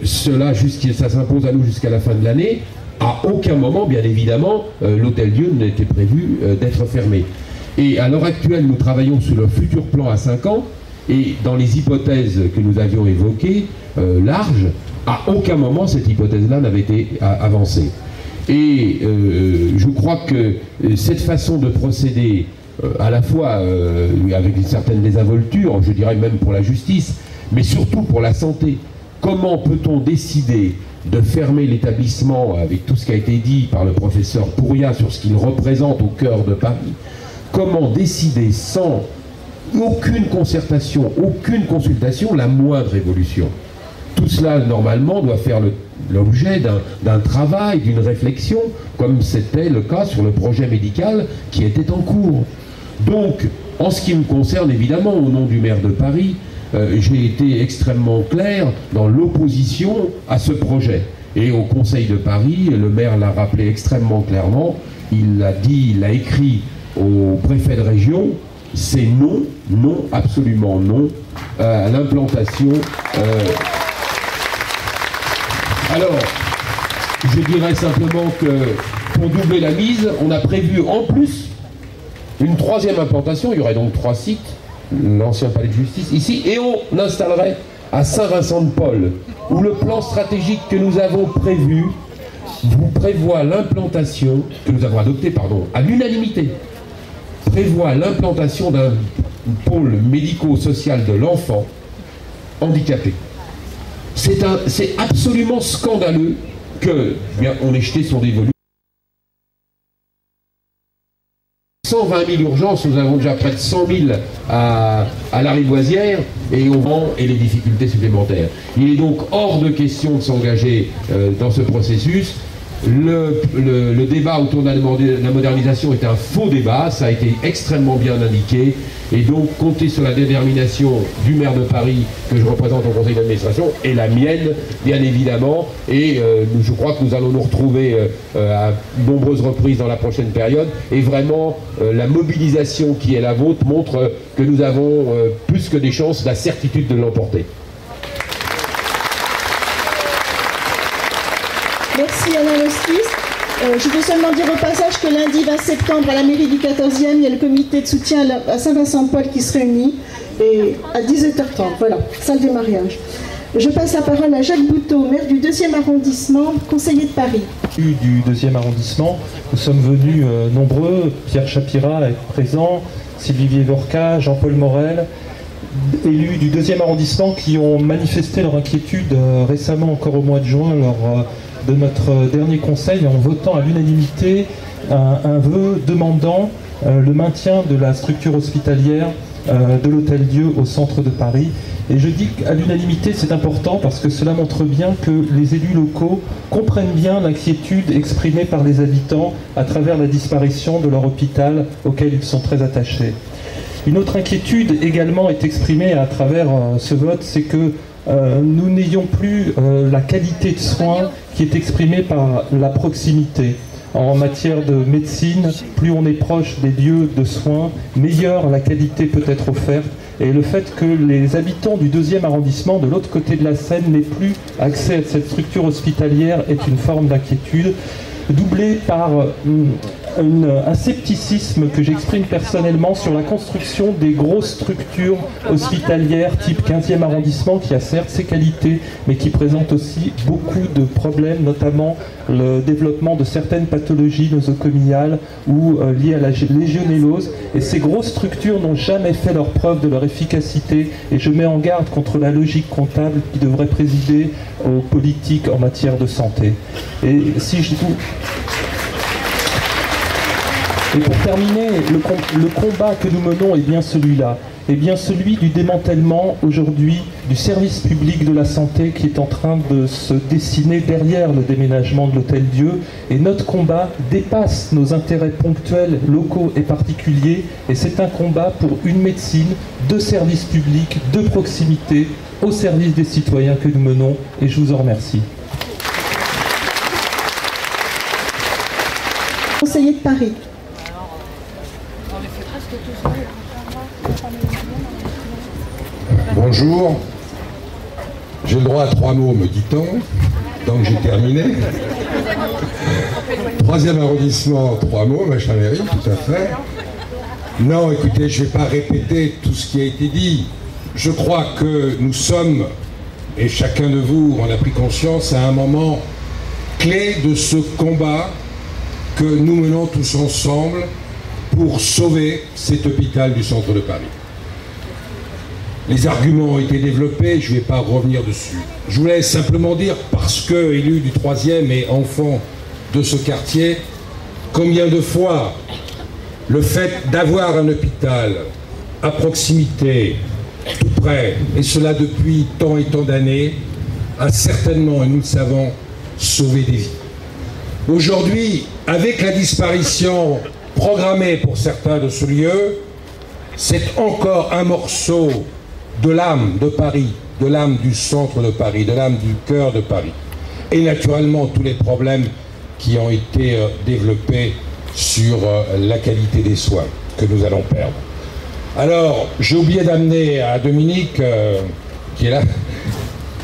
ça s'impose à nous jusqu'à la fin de l'année. À aucun moment, bien évidemment, l'Hôtel-Dieu n'était prévu d'être fermé. Et à l'heure actuelle, nous travaillons sur le futur plan à 5 ans, et dans les hypothèses que nous avions évoquées, larges, à aucun moment cette hypothèse-là n'avait été avancée. Et je crois que cette façon de procéder, à la fois avec une certaine désinvolture, je dirais même pour la justice, mais surtout pour la santé, comment peut-on décider de fermer l'établissement avec tout ce qui a été dit par le professeur Pouria sur ce qu'il représente au cœur de Paris? Comment décider sans aucune concertation, aucune consultation, la moindre évolution? Tout cela, normalement, doit faire l'objet d'un travail, d'une réflexion, comme c'était le cas sur le projet médical qui était en cours. Donc, en ce qui me concerne, évidemment, au nom du maire de Paris, j'ai été extrêmement clair dans l'opposition à ce projet. Et au Conseil de Paris, le maire l'a rappelé extrêmement clairement, il a écrit au préfet de région, c'est non, non, absolument non, à l'implantation. Alors, je dirais simplement que pour doubler la mise, on a prévu en plus une 3e implantation, il y aurait donc 3 sites, l'ancien palais de justice ici, et on installerait à Saint-Vincent-de-Paul, où le plan stratégique que nous avons prévu prévoit l'implantation, que nous avons adopté, pardon, à l'unanimité, prévoit l'implantation d'un pôle médico-social de l'enfant handicapé. C'est absolument scandaleux que, bien, on ait jeté sur des volumes. 120 000 urgences, nous avons déjà près de 100 000 à Lariboisière et au vent et les difficultés supplémentaires. Il est donc hors de question de s'engager dans ce processus. Le débat autour de la modernisation est un faux débat, ça a été extrêmement bien indiqué, et donc compter sur la détermination du maire de Paris que je représente au conseil d'administration et la mienne bien évidemment, et je crois que nous allons nous retrouver à nombreuses reprises dans la prochaine période, et vraiment la mobilisation qui est la vôtre montre que nous avons plus que des chances, la certitude de l'emporter. Merci Alain Lostis. Je veux seulement dire au passage que lundi 20 septembre à la mairie du 14e, il y a le comité de soutien à Saint-Vincent-de-Paul qui se réunit et à 17h30, voilà, salle des mariages. Je passe la parole à Jacques Bouteau, maire du 2e arrondissement, conseiller de Paris. Du 2e arrondissement, nous sommes venus nombreux, Pierre Chapira est présent, Sylvie Vievorka, Jean-Paul Morel, élus du 2e arrondissement qui ont manifesté leur inquiétude récemment, encore au mois de juin, lors de notre dernier conseil, en votant à l'unanimité un vœu demandant le maintien de la structure hospitalière de l'Hôtel-Dieu au centre de Paris. Et je dis qu'à l'unanimité c'est important parce que cela montre bien que les élus locaux comprennent bien l'inquiétude exprimée par les habitants à travers la disparition de leur hôpital auquel ils sont très attachés. Une autre inquiétude également est exprimée à travers ce vote, c'est que nous n'ayons plus la qualité de soins qui est exprimée par la proximité. En matière de médecine, plus on est proche des lieux de soins, meilleure la qualité peut être offerte. Et le fait que les habitants du 2e arrondissement, de l'autre côté de la Seine, n'aient plus accès à cette structure hospitalière est une forme d'inquiétude, doublée par un scepticisme que j'exprime personnellement sur la construction des grosses structures hospitalières type 15e arrondissement qui a certes ses qualités mais qui présente aussi beaucoup de problèmes, notamment le développement de certaines pathologies nosocomiales ou liées à la légionellose. Et ces grosses structures n'ont jamais fait leur preuve de leur efficacité et je mets en garde contre la logique comptable qui devrait présider aux politiques en matière de santé. Et si je vous... Et pour terminer, le combat que nous menons est bien celui-là, est bien celui du démantèlement aujourd'hui du service public de la santé qui est en train de se dessiner derrière le déménagement de l'Hôtel-Dieu. Et notre combat dépasse nos intérêts ponctuels, locaux et particuliers. Et c'est un combat pour une médecine de service public, de proximité, au service des citoyens que nous menons. Et je vous en remercie. Conseiller de Paris. Bonjour, j'ai le droit à 3 mots, me dit-on, donc j'ai terminé. 3e arrondissement, 3 mots, machin mairie, tout à fait. Non, écoutez, je ne vais pas répéter tout ce qui a été dit. Je crois que nous sommes, et chacun de vous en a pris conscience, à un moment clé de ce combat que nous menons tous ensemble pour sauver cet hôpital du centre de Paris. Les arguments ont été développés, je ne vais pas revenir dessus. Je voulais simplement dire, parce que élu du 3e et enfant de ce quartier, combien de fois le fait d'avoir un hôpital à proximité, tout près, et cela depuis tant et tant d'années, a certainement, et nous le savons, sauvé des vies. Aujourd'hui, avec la disparition programmée pour certains de ce lieu, c'est encore un morceau de l'âme de Paris, de l'âme du centre de Paris, de l'âme du cœur de Paris. Et naturellement, tous les problèmes qui ont été développés sur la qualité des soins que nous allons perdre. Alors, j'ai oublié d'amener à Dominique, qui est là,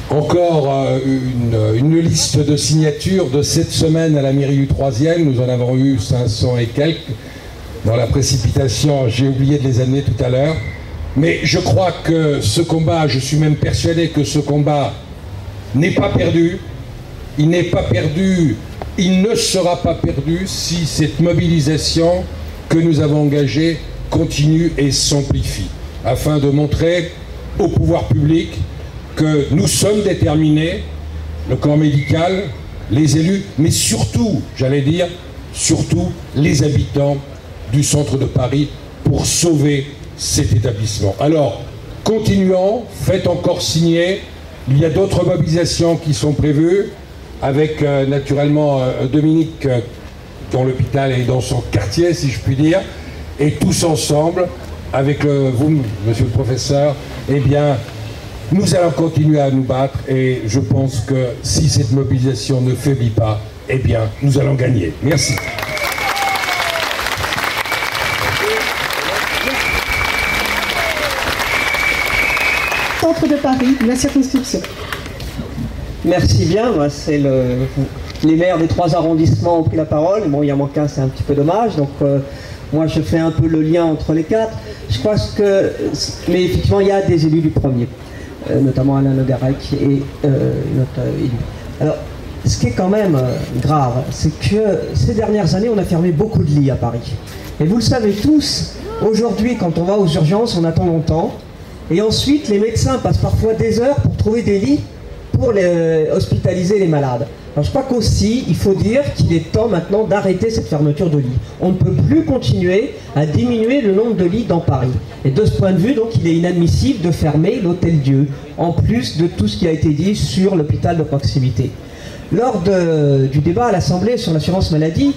encore une liste de signatures de cette semaine à la mairie du 3e. Nous en avons eu 500 et quelques. Dans la précipitation, j'ai oublié de les amener tout à l'heure. Mais je crois que ce combat, je suis même persuadé que ce combat n'est pas perdu. Il n'est pas perdu, il ne sera pas perdu si cette mobilisation que nous avons engagée continue et s'amplifie, afin de montrer au pouvoir public que nous sommes déterminés, le corps médical, les élus, mais surtout, j'allais dire, surtout les habitants du centre de Paris pour sauver cet établissement. Alors, continuons, faites encore signer. Il y a d'autres mobilisations qui sont prévues, avec naturellement Dominique, dont l'hôpital est dans son quartier, si je puis dire, et tous ensemble, avec vous, monsieur le professeur, eh bien, nous allons continuer à nous battre, et je pense que si cette mobilisation ne faiblit pas, eh bien, nous allons gagner. Merci. Centre de Paris, la circonscription. Merci bien, moi c'est les maires des 3 arrondissements ont pris la parole. Bon, il y en manque un, c'est un petit peu dommage, donc moi je fais un peu le lien entre les 4. Je crois que, mais effectivement il y a des élus du 1er, notamment Alain Le Garec et notre élu. Alors, ce qui est quand même grave, c'est que ces dernières années on a fermé beaucoup de lits à Paris. Et vous le savez tous, aujourd'hui quand on va aux urgences on attend longtemps. Et ensuite, les médecins passent parfois des heures pour trouver des lits pour hospitaliser les malades. Alors je crois qu'aussi, il faut dire qu'il est temps maintenant d'arrêter cette fermeture de lits. On ne peut plus continuer à diminuer le nombre de lits dans Paris. Et de ce point de vue, donc, il est inadmissible de fermer l'Hôtel-Dieu, en plus de tout ce qui a été dit sur l'hôpital de proximité. Lors du débat à l'Assemblée sur l'assurance maladie,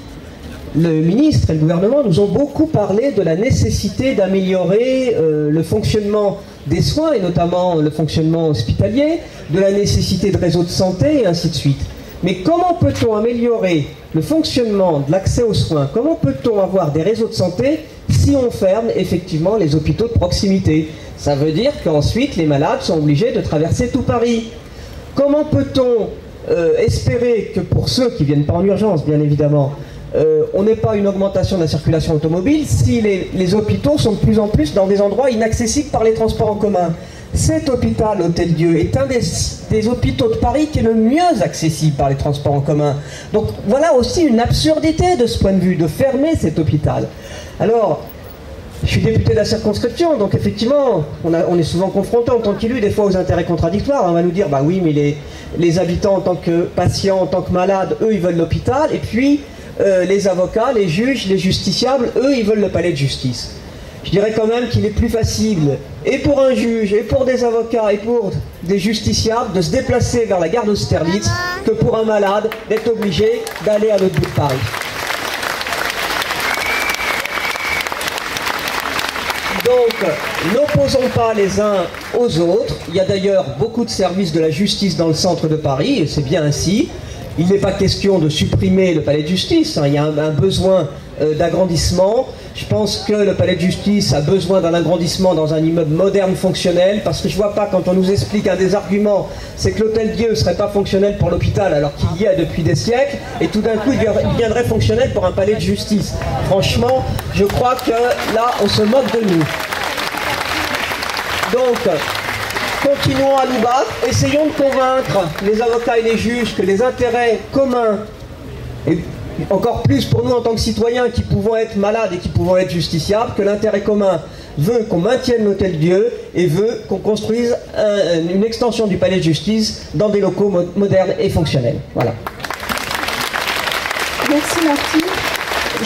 le ministre et le gouvernement nous ont beaucoup parlé de la nécessité d'améliorer le fonctionnement des soins, et notamment le fonctionnement hospitalier, de la nécessité de réseaux de santé, et ainsi de suite. Mais comment peut-on améliorer le fonctionnement de l'accès aux soins? Comment peut-on avoir des réseaux de santé si on ferme effectivement les hôpitaux de proximité? Ça veut dire qu'ensuite les malades sont obligés de traverser tout Paris. Comment peut-on espérer que pour ceux qui ne viennent pas en urgence, bien évidemment, on n'ait pas une augmentation de la circulation automobile si les hôpitaux sont de plus en plus dans des endroits inaccessibles par les transports en commun? Cet hôpital, Hôtel-Dieu, est un des hôpitaux de Paris qui est le mieux accessible par les transports en commun. Donc voilà aussi une absurdité de ce point de vue, de fermer cet hôpital. Alors, je suis député de la circonscription, donc effectivement, on est souvent confronté en tant qu'élu des fois aux intérêts contradictoires. On va nous dire, bah oui, mais les habitants en tant que patients, en tant que malades, eux, ils veulent l'hôpital, et puis les avocats, les juges, les justiciables, eux, ils veulent le palais de justice. Je dirais quand même qu'il est plus facile, et pour un juge, et pour des avocats, et pour des justiciables, de se déplacer vers la gare d'Austerlitz que pour un malade d'être obligé d'aller à l'autre bout de Paris. Donc, n'opposons pas les uns aux autres. Il y a d'ailleurs beaucoup de services de la justice dans le centre de Paris, et c'est bien ainsi. Il n'est pas question de supprimer le palais de justice, hein. Il y a un besoin d'agrandissement. Je pense que le palais de justice a besoin d'un agrandissement dans un immeuble moderne fonctionnel, parce que je ne vois pas, quand on nous explique un des arguments, c'est que l'Hôtel-Dieu ne serait pas fonctionnel pour l'hôpital alors qu'il y est depuis des siècles, et tout d'un coup il deviendrait fonctionnel pour un palais de justice. Franchement, je crois que là on se moque de nous. Donc, continuons à nous battre, essayons de convaincre les avocats et les juges que les intérêts communs, et encore plus pour nous en tant que citoyens qui pouvons être malades et qui pouvons être justiciables, que l'intérêt commun veut qu'on maintienne l'Hôtel-Dieu et veut qu'on construise une extension du palais de justice dans des locaux modernes et fonctionnels. Voilà. Merci Martine.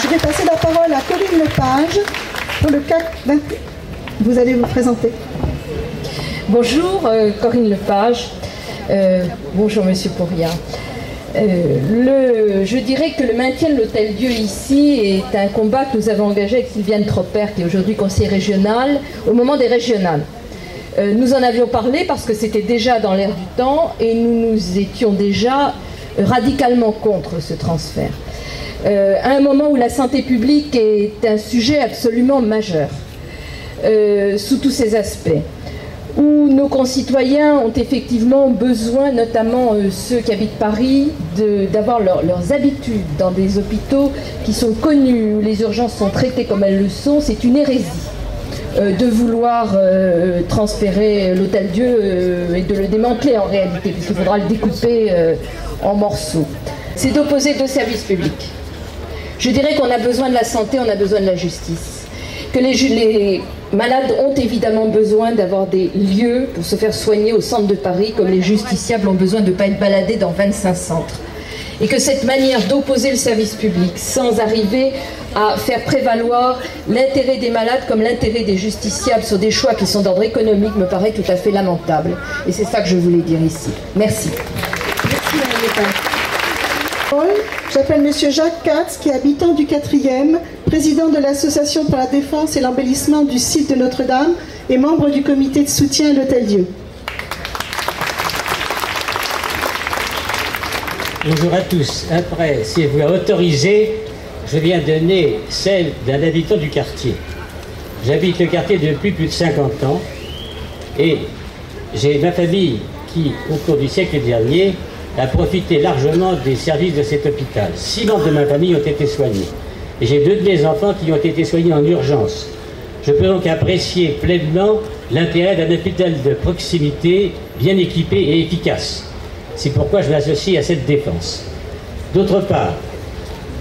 Je vais passer la parole à Corinne Lepage pour le CAC 20. Vous allez vous présenter. Bonjour, Corinne Lepage. Bonjour Monsieur Pourria. Je dirais que le maintien de l'Hôtel-Dieu ici est un combat que nous avons engagé avec Sylviane Tropper, qui est aujourd'hui conseiller régional, au moment des régionales. Nous en avions parlé parce que c'était déjà dans l'air du temps et nous étions déjà radicalement contre ce transfert. À un moment où la santé publique est un sujet absolument majeur, sous tous ses aspects, où nos concitoyens ont effectivement besoin, notamment ceux qui habitent Paris, d'avoir leurs habitudes dans des hôpitaux qui sont connus, où les urgences sont traitées comme elles le sont. C'est une hérésie de vouloir transférer l'Hôtel-Dieu et de le démanteler en réalité, puisqu'il faudra le découper en morceaux. C'est d'opposer deux services publics. Je dirais qu'on a besoin de la santé, on a besoin de la justice. Que les malades ont évidemment besoin d'avoir des lieux pour se faire soigner au centre de Paris, comme les justiciables ont besoin de ne pas être baladés dans 25 centres. Et que cette manière d'opposer le service public sans arriver à faire prévaloir l'intérêt des malades comme l'intérêt des justiciables sur des choix qui sont d'ordre économique me paraît tout à fait lamentable. Et c'est ça que je voulais dire ici. Merci. Merci Madame Lepage. J'appelle Monsieur Jacques Katz, qui est habitant du 4e, président de l'Association pour la défense et l'embellissement du site de Notre-Dame et membre du comité de soutien à l'Hôtel-Dieu. Bonjour à tous. Après, si vous l'autorisez, je viens donner celle d'un habitant du quartier. J'habite le quartier depuis plus de 50 ans et j'ai ma famille qui, au cours du siècle dernier, a profité largement des services de cet hôpital. 6 membres de ma famille ont été soignés. Et j'ai 2 de mes enfants qui ont été soignés en urgence. Je peux donc apprécier pleinement l'intérêt d'un hôpital de proximité bien équipé et efficace. C'est pourquoi je m'associe à cette défense. D'autre part,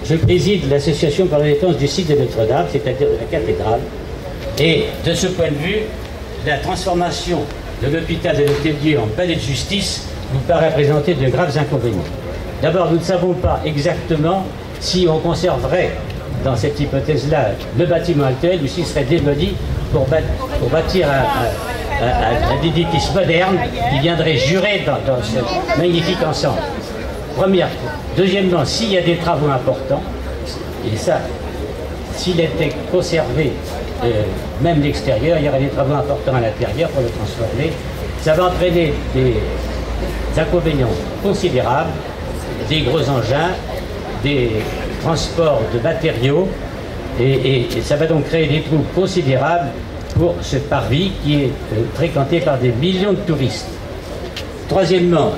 je préside l'association pour la défense du site de Notre-Dame, c'est-à-dire de la cathédrale. Et de ce point de vue, la transformation de l'hôpital de l'Hôtel-Dieu en palais de justice nous paraît présenter de graves inconvénients. D'abord, nous ne savons pas exactement si on conserverait dans cette hypothèse-là le bâtiment actuel ou s'il serait démoli pour bâtir un édifice moderne qui viendrait jurer dans ce magnifique ensemble. Première fois. Deuxièmement, s'il y a des travaux importants, Et ça, s'il était conservé, même l'extérieur, il y aurait des travaux importants à l'intérieur pour le transformer. Ça va entraîner des inconvénients considérables, des gros engins, des transports de matériaux, et ça va donc créer des trous considérables pour ce parvis qui est fréquenté par des millions de touristes. Troisièmement,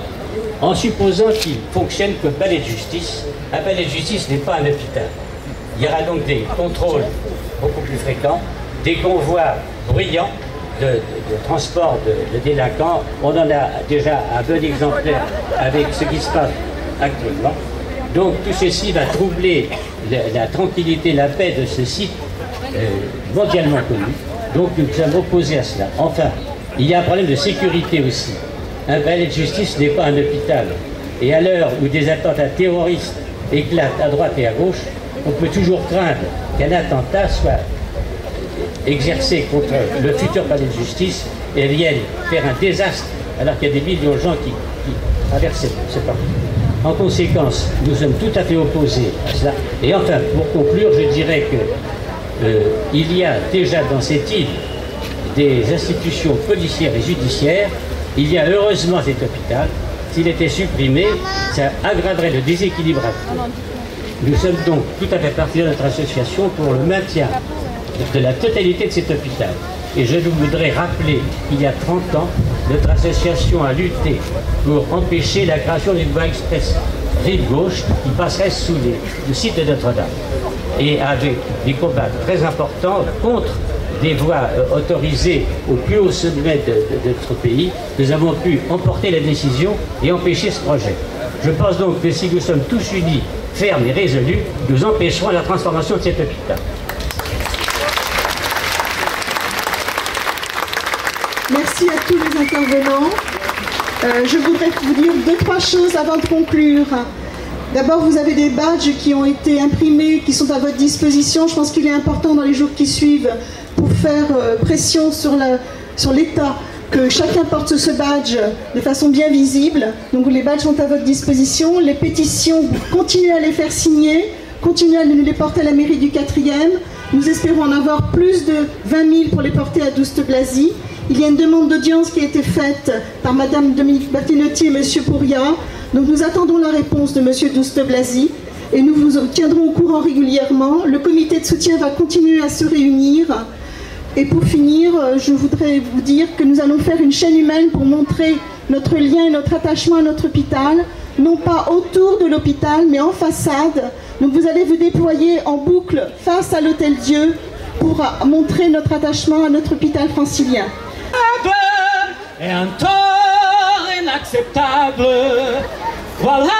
en supposant qu'il fonctionne comme palais de justice, un palais de justice n'est pas un hôpital. Il y aura donc des contrôles beaucoup plus fréquents, des convois bruyants de transport de délinquants. On en a déjà un bon exemplaire avec ce qui se passe actuellement. Donc tout ceci va troubler la tranquillité, la paix de ce site mondialement connu. Donc nous sommes opposés à cela. Enfin, il y a un problème de sécurité aussi. Un palais de justice n'est pas un hôpital. Et à l'heure où des attentats terroristes éclatent à droite et à gauche, on peut toujours craindre qu'un attentat soit exercé contre le futur palais de justice et vienne faire un désastre alors qu'il y a des millions de gens qui traversent ce parcours. En conséquence, nous sommes tout à fait opposés à cela. Et enfin, pour conclure, je dirais que il y a déjà dans cette île des institutions policières et judiciaires. Il y a heureusement cet hôpital. S'il était supprimé, ça aggraverait le déséquilibre actuel. Nous sommes donc tout à fait partis de notre association pour le maintien de la totalité de cet hôpital. Et je voudrais rappeler qu'il y a 30 ans, notre association a lutté pour empêcher la création d'une voie express rive gauche qui passerait sous le site de Notre-Dame. Et avec des combats très importants contre des voies autorisées au plus haut sommet de notre pays, nous avons pu emporter la décision et empêcher ce projet. Je pense donc que si nous sommes tous unis, fermes et résolus, nous empêcherons la transformation de cet hôpital. Merci à tous les intervenants. Je voudrais vous dire 2-3 choses avant de conclure. D'abord, vous avez des badges qui ont été imprimés, qui sont à votre disposition. Je pense qu'il est important dans les jours qui suivent, pour faire pression sur l'État, que chacun porte ce badge de façon bien visible. Donc les badges sont à votre disposition. Les pétitions, continuez à les faire signer, continuez à nous les porter à la mairie du 4e. Nous espérons en avoir plus de 20 000 pour les porter à Douste-Blazy. Il y a une demande d'audience qui a été faite par Madame Dominique Bertinotti et Monsieur Pouria. Donc nous attendons la réponse de Monsieur Douste-Blazy et nous vous tiendrons au courant régulièrement. Le comité de soutien va continuer à se réunir. Et pour finir, je voudrais vous dire que nous allons faire une chaîne humaine pour montrer notre lien et notre attachement à notre hôpital, non pas autour de l'hôpital, mais en façade. Donc vous allez vous déployer en boucle face à l'Hôtel-Dieu pour montrer notre attachement à notre hôpital francilien. Et un tort inacceptable, voilà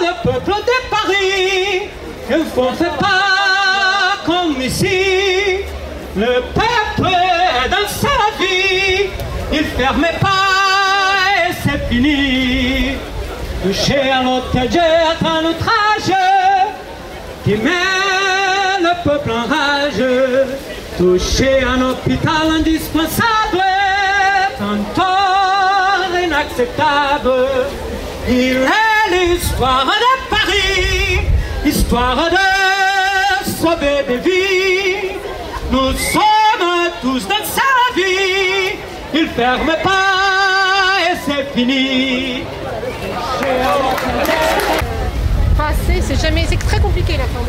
le peuple de Paris, que vous ne faites pas comme ici. Le peuple est dans sa vie, il ferme pas et c'est fini. Toucher à l'Hôtel-Dieu est un outrage qui met le peuple en rage. Toucher un hôpital indispensable est un tort inacceptable. Il est l'histoire de Paris, histoire de sauver des vies. Nous sommes tous dans sa vie, il ferme pas et c'est fini. Passer, c'est très compliqué la fin de